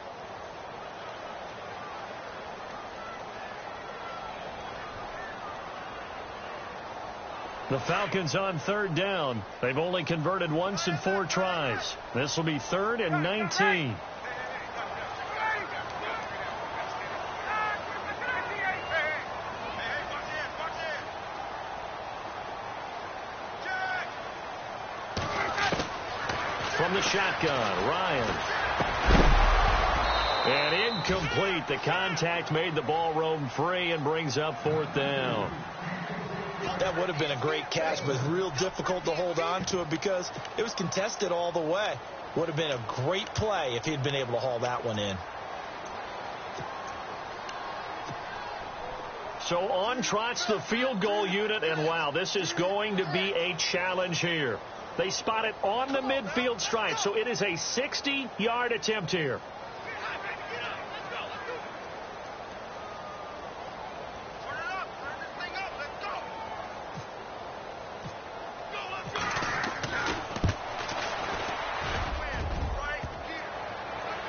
The Falcons on third down. They've only converted once in 4 tries. This will be 3rd and 19. from the shotgun. Ryan. And incomplete. The contact made the ball roam free and brings up 4th down.
That would have been a great catch, but real difficult to hold on to it because it was contested all the way. Would have been a great play if he'd been able to haul that one in.
So on trots the field goal unit, and wow, this is going to be a challenge here. They spot it on the midfield stripe, so it is a 60-yard attempt here.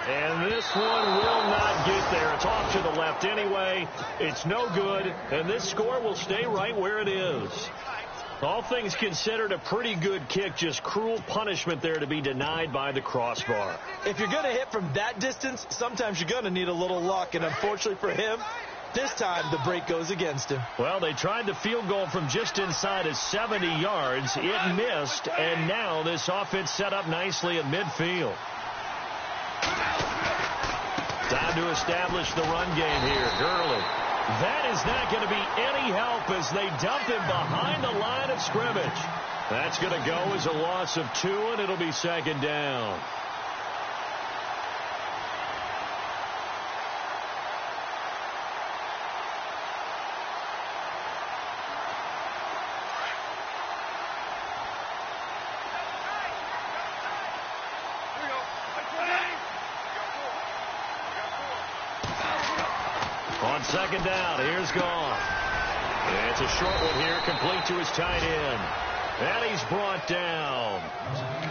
And this one will not get there. It's off to the left anyway. It's no good, and this score will stay right where it is. All things considered, a pretty good kick, just cruel punishment there to be denied by the crossbar.
If you're going to hit from that distance, sometimes you're going to need a little luck, and unfortunately for him, this time the break goes against him.
Well, they tried the field goal from just inside of 70 yards. It missed, and now this offense set up nicely at midfield. Time to establish the run game here. Gurley. That is not going to be any help as they dump him behind the line of scrimmage. That's going to go as a loss of 2, and it'll be 2nd down. On 2nd down, here's Goff. It's a short one here, complete to his tight end. And he's brought down.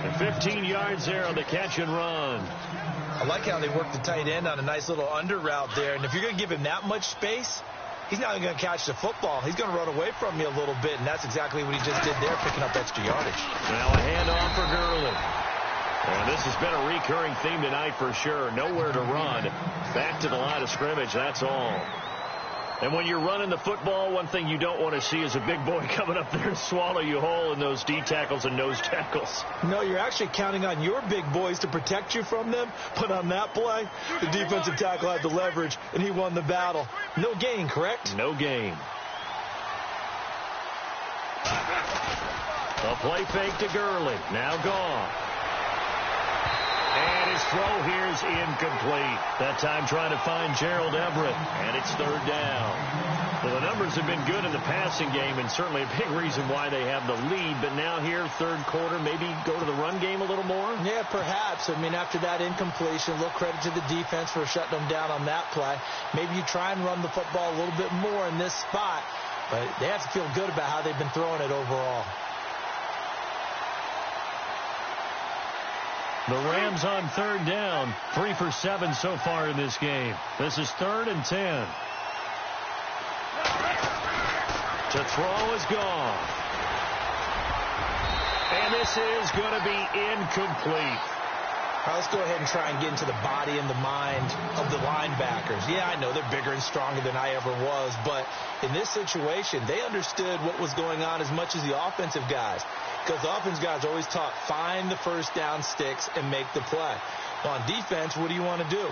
And 15 yards there on the catch and run.
I like how they work the tight end on a nice little under route there. And if you're going to give him that much space, he's not going to catch the football. He's going to run away from you a little bit, and that's exactly what he just did there, picking up extra yardage.
Now a handoff for Gurley. And this has been a recurring theme tonight for sure. Nowhere to run. Back to the line of scrimmage, that's all. And when you're running the football, one thing you don't want to see is a big boy coming up there and swallow you whole in those D tackles and nose tackles.
No, you're actually counting on your big boys to protect you from them. But on that play, the defensive tackle had the leverage, and he won the battle. No gain, correct?
No gain. A play fake to Gurley. Now gone. And his throw here is incomplete. That time trying to find Gerald Everett. And it's 3rd down. Well, the numbers have been good in the passing game, and certainly a big reason why they have the lead. But now here, 3rd quarter, maybe go to the run game a little more?
Yeah, perhaps. I mean, after that incompletion, a little credit to the defense for shutting them down on that play. Maybe you try and run the football a little bit more in this spot. But they have to feel good about how they've been throwing it overall.
The Rams on 3rd down, 3 for 7 so far in this game. This is 3rd and 10. To throw is gone. And this is going to be incomplete.
All right, let's go ahead and try and get into the body and the mind of the linebackers. Yeah, I know they're bigger and stronger than I ever was, but in this situation, they understood what was going on as much as the offensive guys. Because the offensive guys are always taught, find the first down sticks and make the play. Well, on defense, what do you want to do?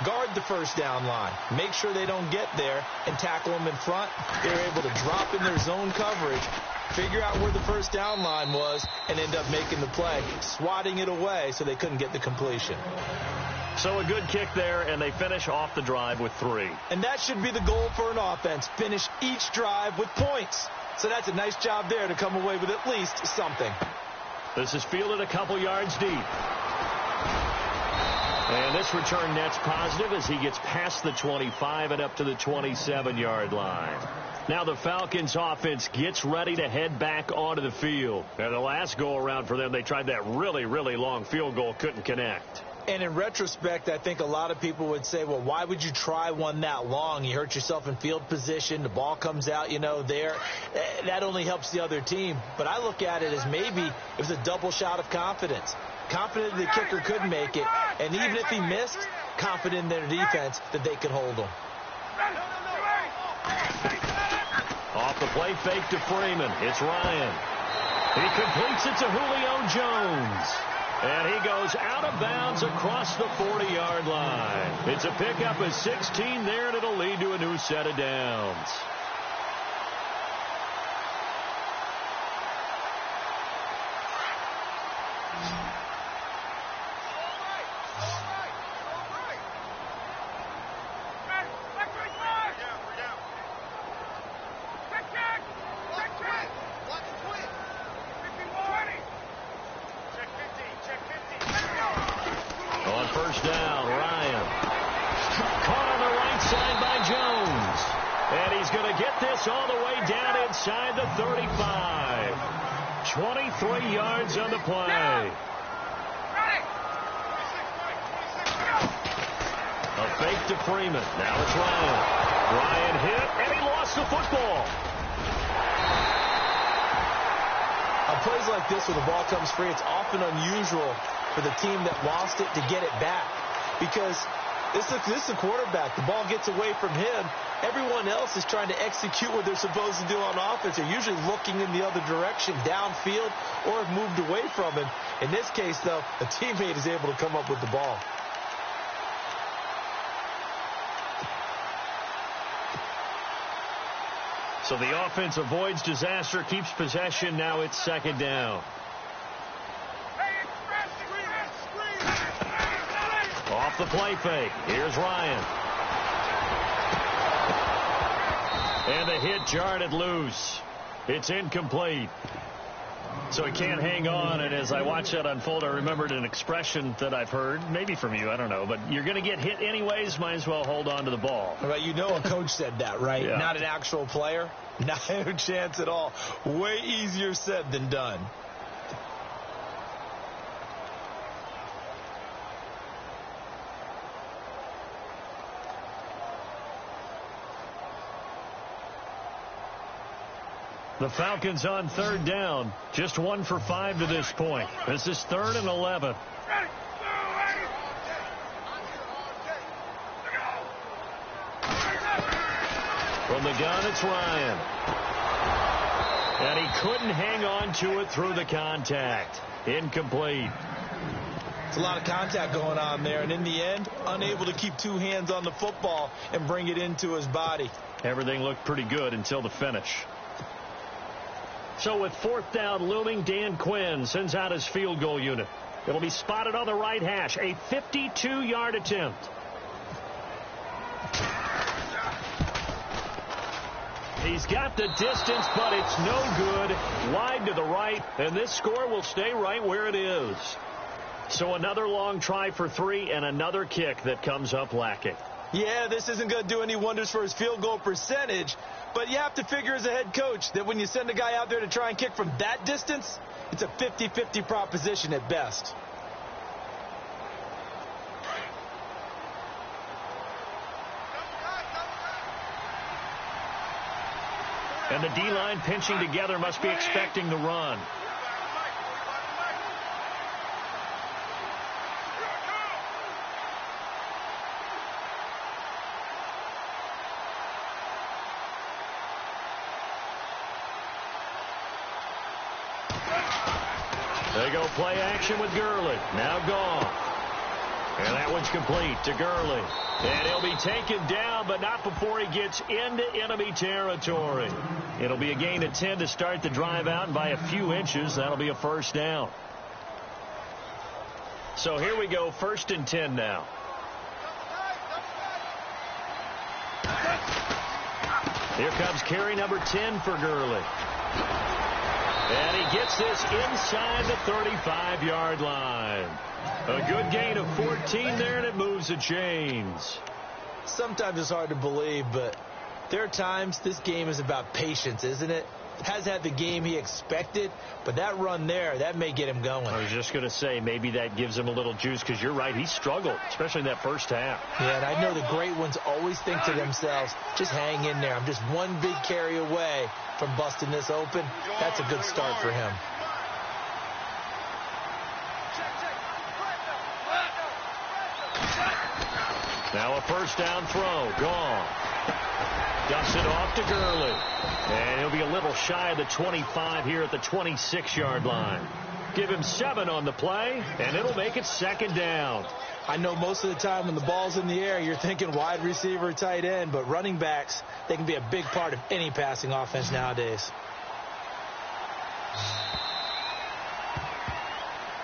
Guard the first down line. Make sure they don't get there and tackle them in front. They're able to drop in their zone coverage, figure out where the first down line was, and end up making the play, swatting it away so they couldn't get the completion.
So a good kick there, and they finish off the drive with 3.
And that should be the goal for an offense, finish each drive with points. So that's a nice job there to come away with at least something.
This is fielded a couple yards deep. And this return net's positive as he gets past the 25 and up to the 27-yard line. Now the Falcons offense gets ready to head back onto the field. And the last go-around for them, they tried that really, really long field goal, couldn't connect.
And in retrospect, I think a lot of people would say, well, why would you try one that long? You hurt yourself in field position. The ball comes out, there. That only helps the other team. But I look at it as maybe it was a double shot of confidence. Confident the kicker could make it. And even if he missed, confident in their defense that they could hold him.
Off the play fake to Freeman. It's Ryan. He completes it to Julio Jones. And he goes out of bounds across the 40-yard line. It's a pickup of 16 there, and it'll lead to a new set of downs. On first down, Ryan. Caught on the right side by Jones. And he's going to get this all the way down inside the 35. 23 yards on the play. A fake to Freeman. Now it's Ryan. Ryan hit, and he lost the football.
On plays like this where the ball comes free, it's often unusual for the team that lost it to get it back. Because this is a quarterback. The ball gets away from him. Everyone else is trying to execute what they're supposed to do on offense. They're usually looking in the other direction, downfield, or have moved away from him. In this case, though, a teammate is able to come up with the ball.
So the offense avoids disaster, keeps possession. Now it's second down. Off the play fake. Here's Ryan. And the hit jarred it loose. It's incomplete. So he can't hang on, and as I watch that unfold, I remembered an expression that I've heard, maybe from you, I don't know, but you're going to get hit anyways, might as well hold on to the ball.
Well, you know a coach said that, right?
Yeah. Not
an actual player. Not a chance at all. Way easier said than done.
The Falcons on third down. Just 1 for 5 to this point. This is 3rd and 11. From the gun, it's Ryan. And he couldn't hang on to it through the contact. Incomplete.
It's a lot of contact going on there, and in the end, unable to keep two hands on the football and bring it into his body.
Everything looked pretty good until the finish. So with 4th down looming, Dan Quinn sends out his field goal unit. It'll be spotted on the right hash. A 52-yard attempt. He's got the distance, but it's no good. Wide to the right, and this score will stay right where it is. So another long try for 3 and another kick that comes up lacking.
Yeah, this isn't going to do any wonders for his field goal percentage, but you have to figure as a head coach that when you send a guy out there to try and kick from that distance, it's a 50-50 proposition at best.
And the D-line pinching together must be expecting the run. They go play action with Gurley. Now gone. And that one's complete to Gurley. And he'll be taken down, but not before he gets into enemy territory. It'll be a gain of 10 to start the drive out, and by a few inches, that'll be a first down. So here we go, 1st and 10 now. Here comes carry number 10 for Gurley. And he gets this inside the 35-yard line. A good gain of 14 there, and it moves the chains.
Sometimes it's hard to believe, but there are times this game is about patience, isn't it? Has had the game he expected, but that run there, that may get him going.
I was just going to say, maybe that gives him a little juice, because you're right, he struggled, especially in that first half.
Yeah, and I know the great ones always think to themselves, just hang in there. I'm just one big carry away from busting this open. That's a good start for him.
Now a first down throw, gone. Ducks it off to Gurley. And he'll be a little shy of the 25 here at the 26-yard line. Give him 7 on the play, and it'll make it 2nd down.
I know most of the time when the ball's in the air, you're thinking wide receiver, tight end, but running backs, they can be a big part of any passing offense nowadays.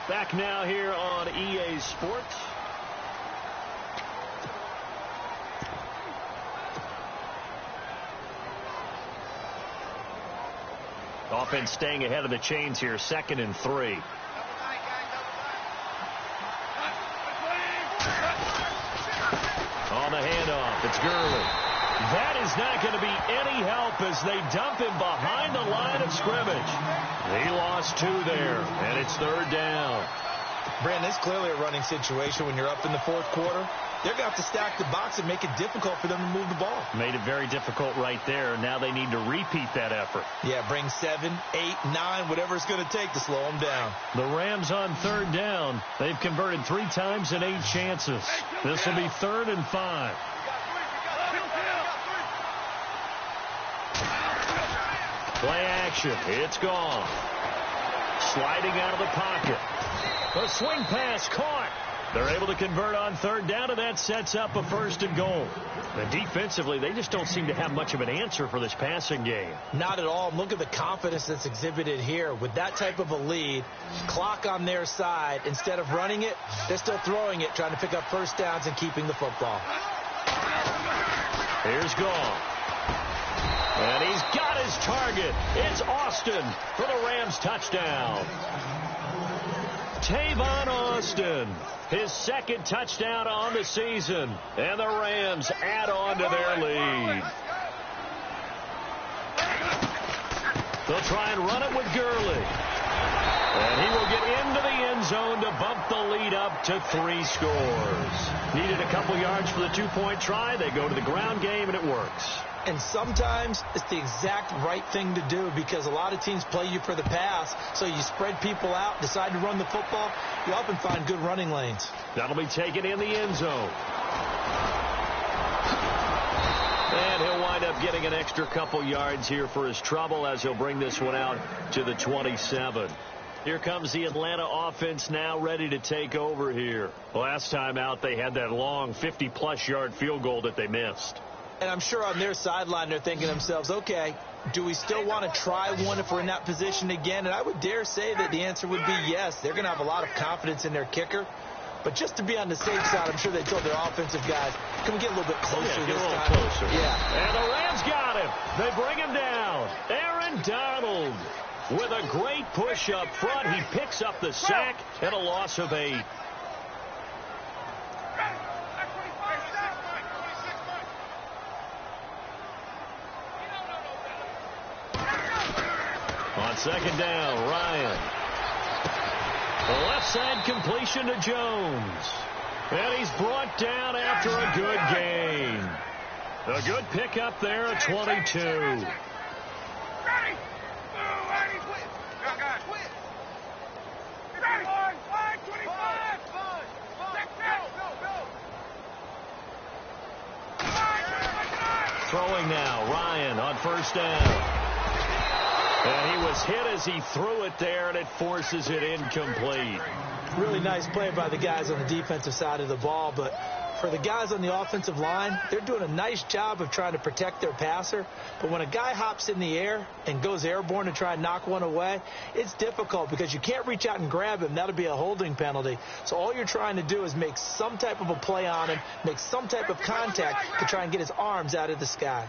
Back now here on EA Sports. Offense staying ahead of the chains here, 2nd and 3. On the handoff, it's Gurley. That is not going to be any help as they dump him behind the line of scrimmage. He lost 2 there, and it's 3rd down.
Brandon, it's clearly a running situation when you're up in the 4th quarter. They're going to have to stack the box and make it difficult for them to move the ball.
Made it very difficult right there. Now they need to repeat that effort.
Yeah, bring 7, 8, 9, whatever it's going to take to slow them down.
The Rams on 3rd down. They've converted 3 times in 8 chances. This will be 3rd and 5. Play action. It's gone. Sliding out of the pocket. A swing pass caught. They're able to convert on 3rd down, and that sets up a 1st and goal. And defensively, they just don't seem to have much of an answer for this passing game.
Not at all. Look at the confidence that's exhibited here. With that type of a lead, clock on their side, instead of running it, they're still throwing it, trying to pick up 1st downs and keeping the football.
Here's Gall. And he's got his target. It's Austin for the Rams touchdown. Tavon Austin, his 2nd touchdown on the season, and the Rams add on to their lead. They'll try and run it with Gurley. And he will get into the end zone to bump the lead up to 3 scores. Needed a couple yards for the 2-point try. They go to the ground game, and it works.
And sometimes it's the exact right thing to do because a lot of teams play you for the pass. So you spread people out, decide to run the football. You often find good running lanes.
That'll be taken in the end zone. And he'll wind up getting an extra couple yards here for his trouble as he'll bring this one out to the 27. Here comes the Atlanta offense now ready to take over here. Last time out, they had that long 50-plus yard field goal that they missed.
And I'm sure on their sideline they're thinking to themselves, okay, do we still want to try one if we're in that position again? And I would dare say that the answer would be yes. They're going to have a lot of confidence in their kicker. But just to be on the safe side, I'm sure they told their offensive guys, can we get a little bit closer
get
this
a little
time?
closer.
Yeah.
And the Rams got him. They bring him down. Aaron Donald with a great push up front. He picks up the sack and a loss of 8. On 2nd down, Ryan. The left side completion to Jones. And he's brought down after a good gain. A good pickup there at 22. Throwing now, Ryan on 1st down. And he was hit as he threw it there, and it forces it incomplete.
Really nice play by the guys on the defensive side of the ball, but for the guys on the offensive line, they're doing a nice job of trying to protect their passer. But when a guy hops in the air and goes airborne to try and knock one away, it's difficult because you can't reach out and grab him. That'll be a holding penalty. So all you're trying to do is make some type of a play on him, make some type of contact to try and get his arms out of the sky.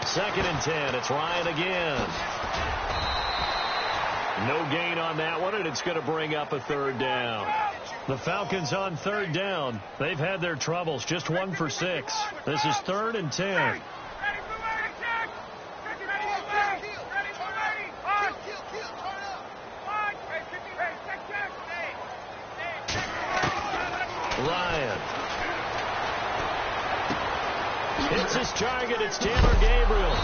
Second and 10. It's Ryan again. No gain on that one, and it's going to bring up a 3rd down. The Falcons on 3rd down. They've had their troubles. Just 1 for 6. This is 3rd and 10. Ryan. Hits his target. It's Taylor Gabriel.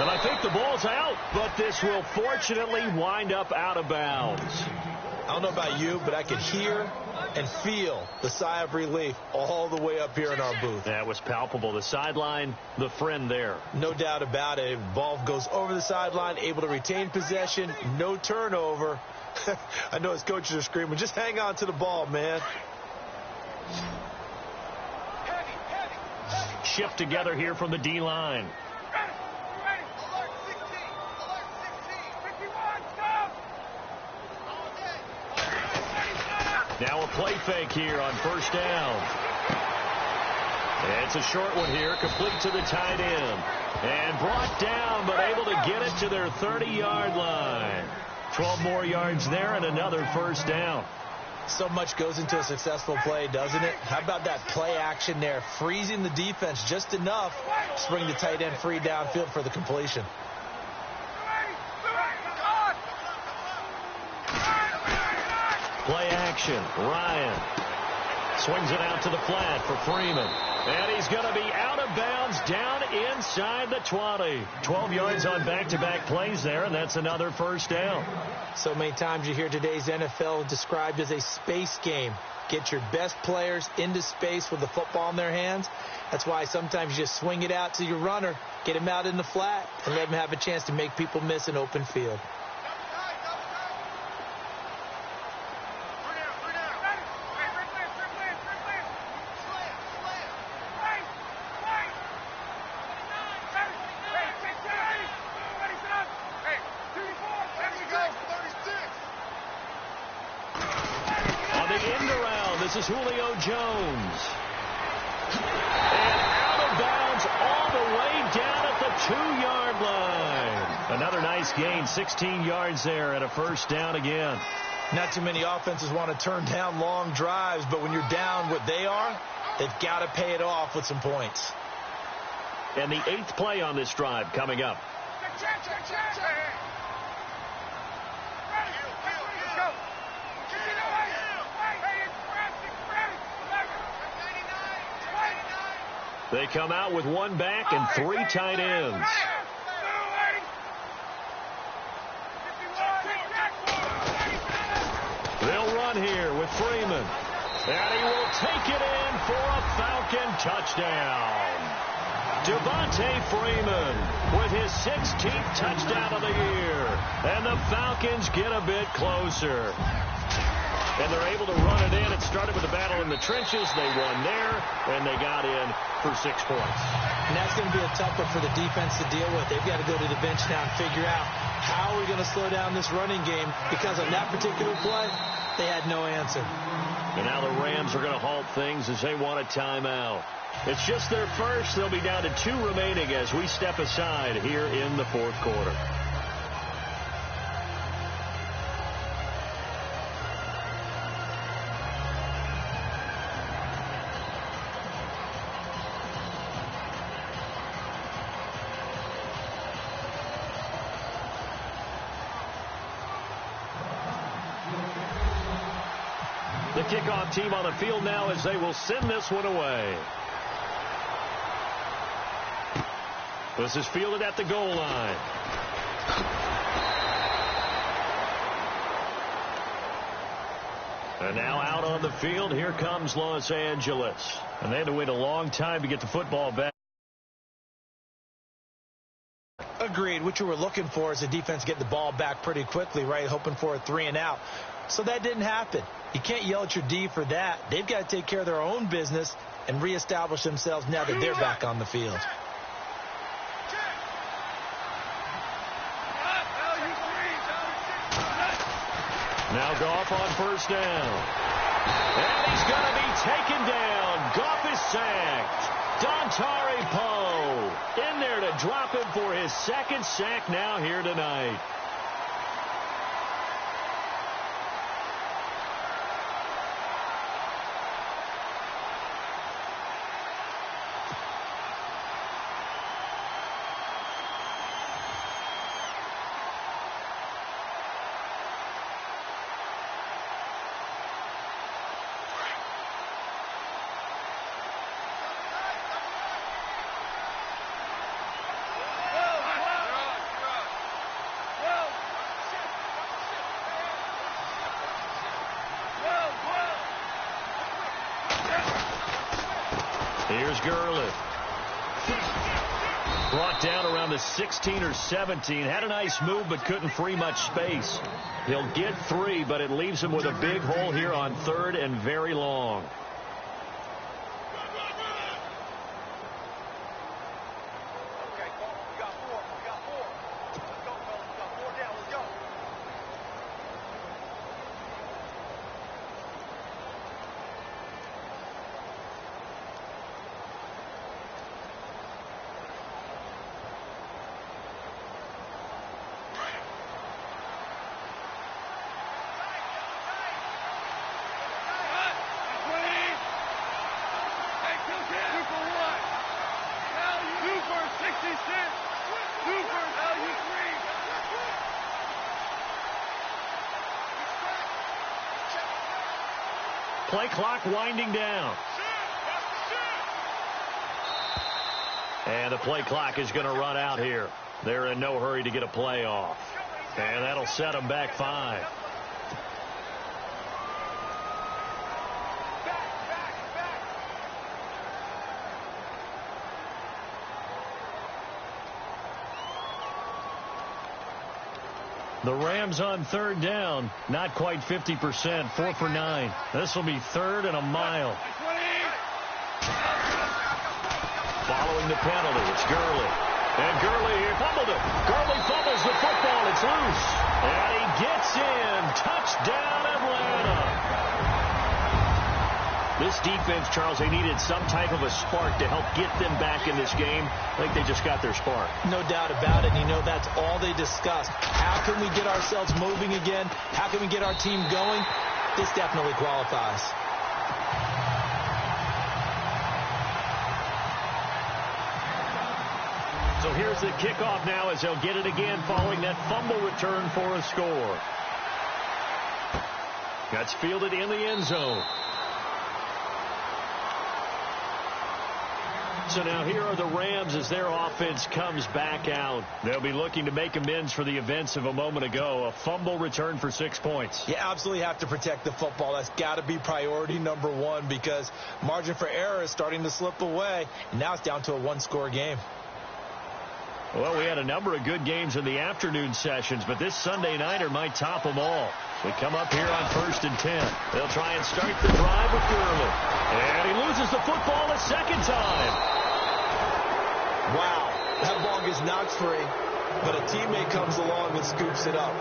And I think the ball's out, but this will fortunately wind up out of bounds.
I don't know about you, but I could hear and feel the sigh of relief all the way up here in our booth.
That was palpable. The sideline, the friend there.
No doubt about it. Ball goes over the sideline, able to retain possession, no turnover. I know his coaches are screaming, just hang on to the ball, man.
Shift together here from the D-line. Now a play fake here on first down. It's a short one here, complete to the tight end. And brought down, but able to get it to their 30-yard line. 12 more yards there and another first down.
So much goes into a successful play, doesn't it? How about that play action there? Freezing the defense just enough to bring the tight end free downfield for the completion.
Play action. Ryan swings it out to the flat for Freeman. And he's going to be out of bounds down inside the 20. 12 yards on back-to-back plays there, and that's another first down.
So many times you hear today's NFL described as a space game. Get your best players into space with the football in their hands. That's why sometimes you just swing it out to your runner, get him out in the flat, and let him have a chance to make people miss an open field.
This is Julio Jones. And out of bounds all the way down at the 2-yard line. Another nice gain, 16 yards there and a first down again.
Not too many offenses want to turn down long drives, but when you're down what they are, they've got to pay it off with some points.
And the 8th play on this drive coming up. They come out with one back and 3 tight ends. They'll run here with Freeman. And he will take it in for a Falcon touchdown. Devontae Freeman with his 16th touchdown of the year. And the Falcons get a bit closer. And they're able to run it in. It started with a battle in the trenches. They won there, and they got in for 6 points.
And that's going to be a tough one for the defense to deal with. They've got to go to the bench now and figure out how are we going to slow down this running game, because on that particular play, they had no answer.
And now the Rams are going to halt things as they want a timeout. It's just their first. They'll be down to 2 remaining as we step aside here in the 4th quarter. The kickoff team on the field now as they will send this one away. This is fielded at the goal line. And now out on the field, here comes Los Angeles. And they had to wait a long time to get the football back.
Agreed. What you were looking for is the defense getting the ball back pretty quickly, right? Hoping for a 3 and out. So that didn't happen. You can't yell at your D for that. They've got to take care of their own business and reestablish themselves now that they're back on the field.
Now Goff on first down. And he's going to be taken down. Goff is sacked. Dontari Poe in there to drop him for his 2nd sack now here tonight. Here's Gurley. Brought down around the 16 or 17. Had a nice move, but couldn't free much space. He'll get 3, but it leaves him with a big hole here on 3rd and very long. Play clock winding down. And the play clock is going to run out here. They're in no hurry to get a play off. And that'll set them back 5. The Rams on 3rd down. Not quite 50%. 4 for 9. This will be 3rd and a mile. Following the penalty, it's Gurley. And Gurley here fumbled it. Gurley fumbles the football. It's loose. And he gets in. Touchdown, Atlanta. This defense, Charles, they needed some type of a spark to help get them back in this game. I think they just got their spark.
No doubt about it. You know, that's all they discussed. How can we get ourselves moving again? How can we get our team going? This definitely qualifies.
So here's the kickoff now as they'll get it again following that fumble return for a score. That's fielded in the end zone. So now here are the Rams as their offense comes back out. They'll be looking to make amends for the events of a moment ago. A fumble return for 6 points.
You absolutely have to protect the football. That's got to be priority number 1 because margin for error is starting to slip away. Now it's down to a 1-score game.
Well, we had a number of good games in the afternoon sessions, but this Sunday nighter might top them all. We come up here on 1st and 10. They'll try and start the drive with Gurley. And he loses the football a second time.
Wow, that ball gets knocked free, but a teammate comes along and scoops it up.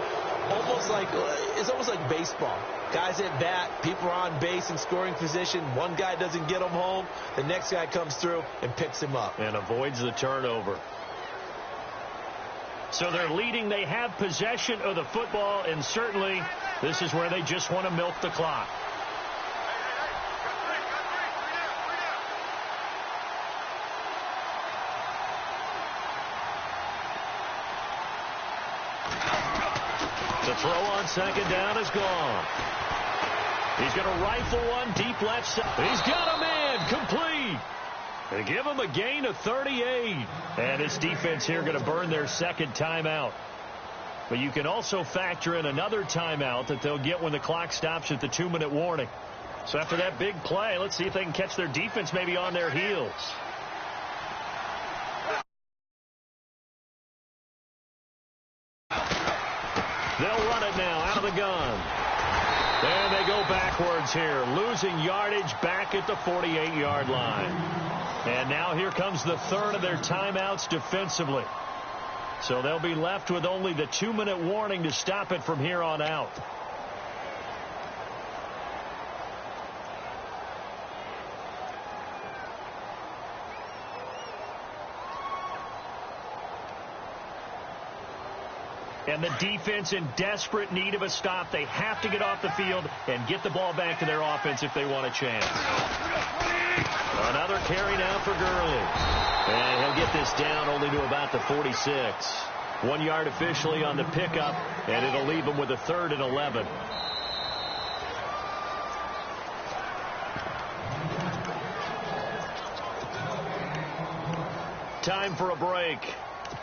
It's almost like baseball. Guys at bat, people are on base in scoring position. One guy doesn't get him home. The next guy comes through and picks him up.
And avoids the turnover. So they're leading. They have possession of the football, and certainly this is where they just want to milk the clock. The throw on second down is gone. He's going to rifle one deep left side. He's got a man complete. They give him a gain of 38. And this defense here going to burn their second timeout. But you can also factor in another timeout that they'll get when the clock stops at the 2-minute warning. So after that big play, let's see if they can catch their defense maybe on their heels. They'll run it now out of the gun. And they go backwards here, losing yardage back at the 48-yard line. And now here comes the third of their timeouts defensively. So they'll be left with only the 2-minute warning to stop it from here on out. And the defense in desperate need of a stop. They have to get off the field and get the ball back to their offense if they want a chance. Another carry now for Gurley. And he'll get this down only to about the 46. 1 yard officially on the pickup, and it'll leave him with a 3rd and 11. Time for a break.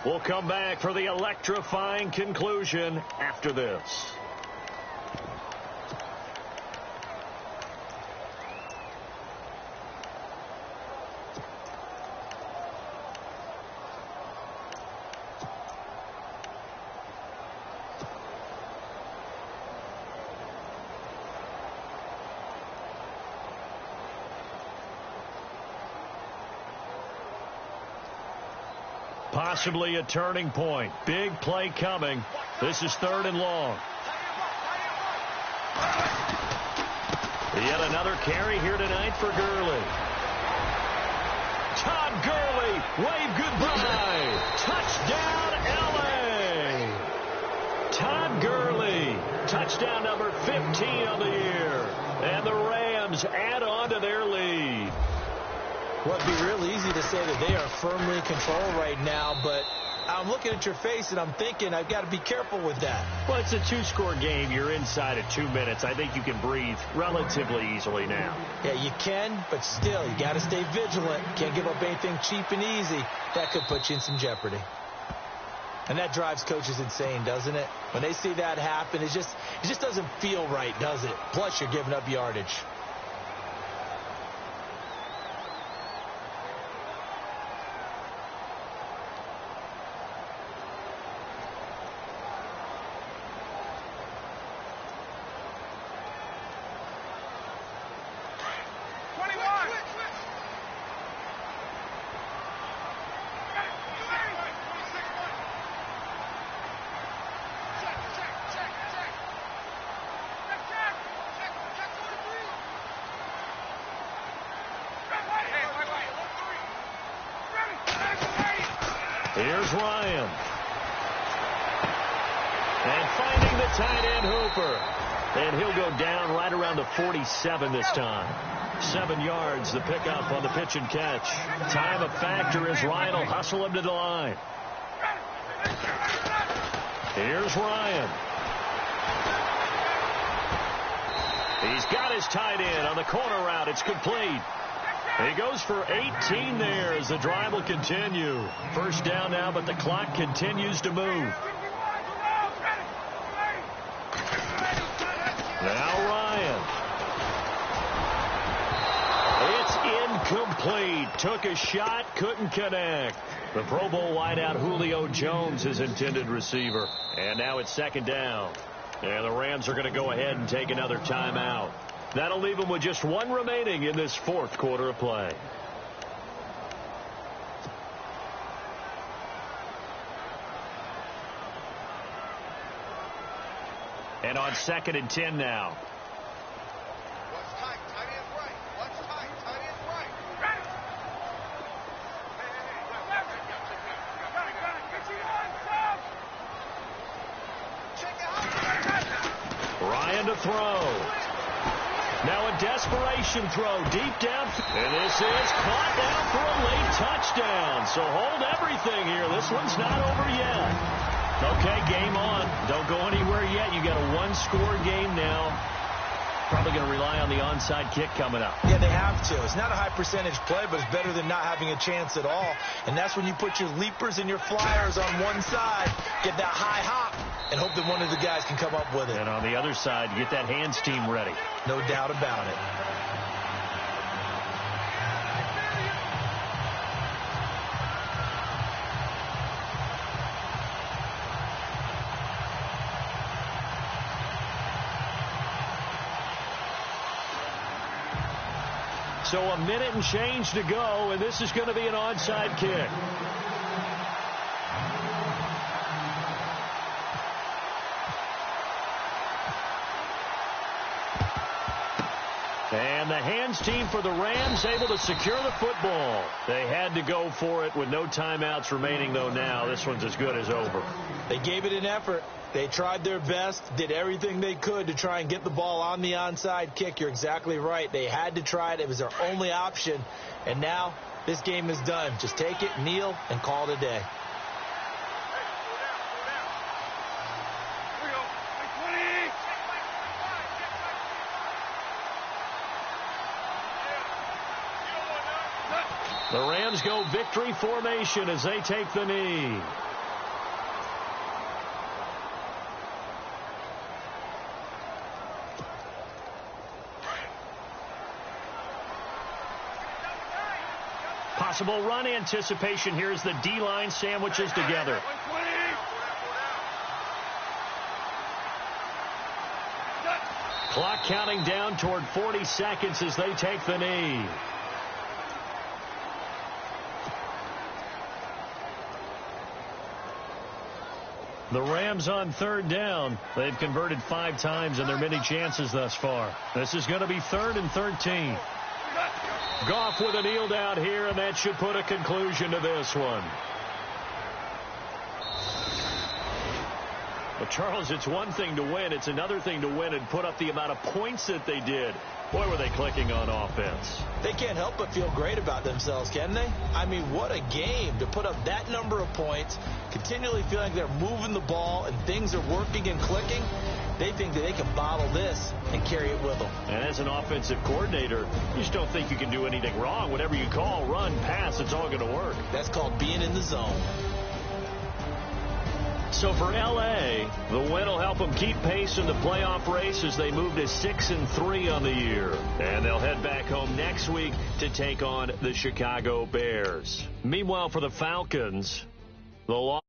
We'll come back for the electrifying conclusion after this. Possibly a turning point. Big play coming. This is 3rd and long. Yet another carry here tonight for Gurley. Todd Gurley, wave goodbye. Touchdown, L.A. Todd Gurley, touchdown number 15 on the year. And the Rams add on to their lead.
Well, it'd be real easy to say that they are firmly in control right now, but I'm looking at your face and I'm thinking I've got to be careful with that.
Well, it's a 2-score game. You're inside of 2 minutes. I think you can breathe relatively easily now.
Yeah, you can, but still, you got to stay vigilant. Can't give up anything cheap and easy. That could put you in some jeopardy. And that drives coaches insane, doesn't it? When they see that happen, it just doesn't feel right, does it? Plus, you're giving up yardage.
Here's Ryan. And finding the tight end Hooper. And he'll go down right around the 47 this time. 7 yards, the pickup on the pitch and catch. Time a factor as Ryan will hustle him to the line. Here's Ryan. He's got his tight end on the corner route. It's complete. He goes for 18 there as the drive will continue. First down now, but the clock continues to move. Now Ryan. It's incomplete. Took a shot, couldn't connect. The Pro Bowl wideout Julio Jones, his intended receiver. And now it's 2nd down. And the Rams are going to go ahead and take another timeout. That'll leave them with just 1 remaining in this 4th quarter of play. And on 2nd and 10 now. Ryan to throw. Now a desperation throw deep down. And this is caught down for a late touchdown. So hold everything here. This one's not over yet. Okay, game on. Don't go anywhere yet. You got a 1-score game now. Probably going to rely on the onside kick coming up.
Yeah, they have to. It's not a high percentage play, but it's better than not having a chance at all. And that's when you put your leapers and your flyers on one side, get that high hop, and hope that one of the guys can come up with it.
And on the other side, you get that hands team ready.
No doubt about it.
So a minute and change to go, and this is going to be an onside kick. And the hands team for the Rams able to secure the football. They had to go for it with no timeouts remaining, though, now. This one's as good as over.
They gave it an effort. They tried their best, did everything they could to try and get the ball on the onside kick. You're exactly right. They had to try it. It was their only option. And now this game is done. Just take it, kneel, and call it a day.
The Rams go victory formation as they take the knee. Possible run anticipation here as the D-line sandwiches together. Clock counting down toward 40 seconds as they take the knee. The Rams on third down. They've converted 5 times in their many chances thus far. This is going to be 3rd and 13. Goff with a kneel down here, and that should put a conclusion to this one. Well, Charles, it's one thing to win. It's another thing to win and put up the amount of points that they did. Boy, were they clicking on offense.
They can't help but feel great about themselves, can they? I mean, what a game to put up that number of points, continually feel like they're moving the ball and things are working and clicking. They think that they can bottle this and carry it with them.
And as an offensive coordinator, you just don't think you can do anything wrong. Whatever you call, run, pass, it's all going to work.
That's called being in the zone.
So for L.A., the win will help them keep pace in the playoff race as they move to 6-3 on the year. And they'll head back home next week to take on the Chicago Bears. Meanwhile, for the Falcons, the loss.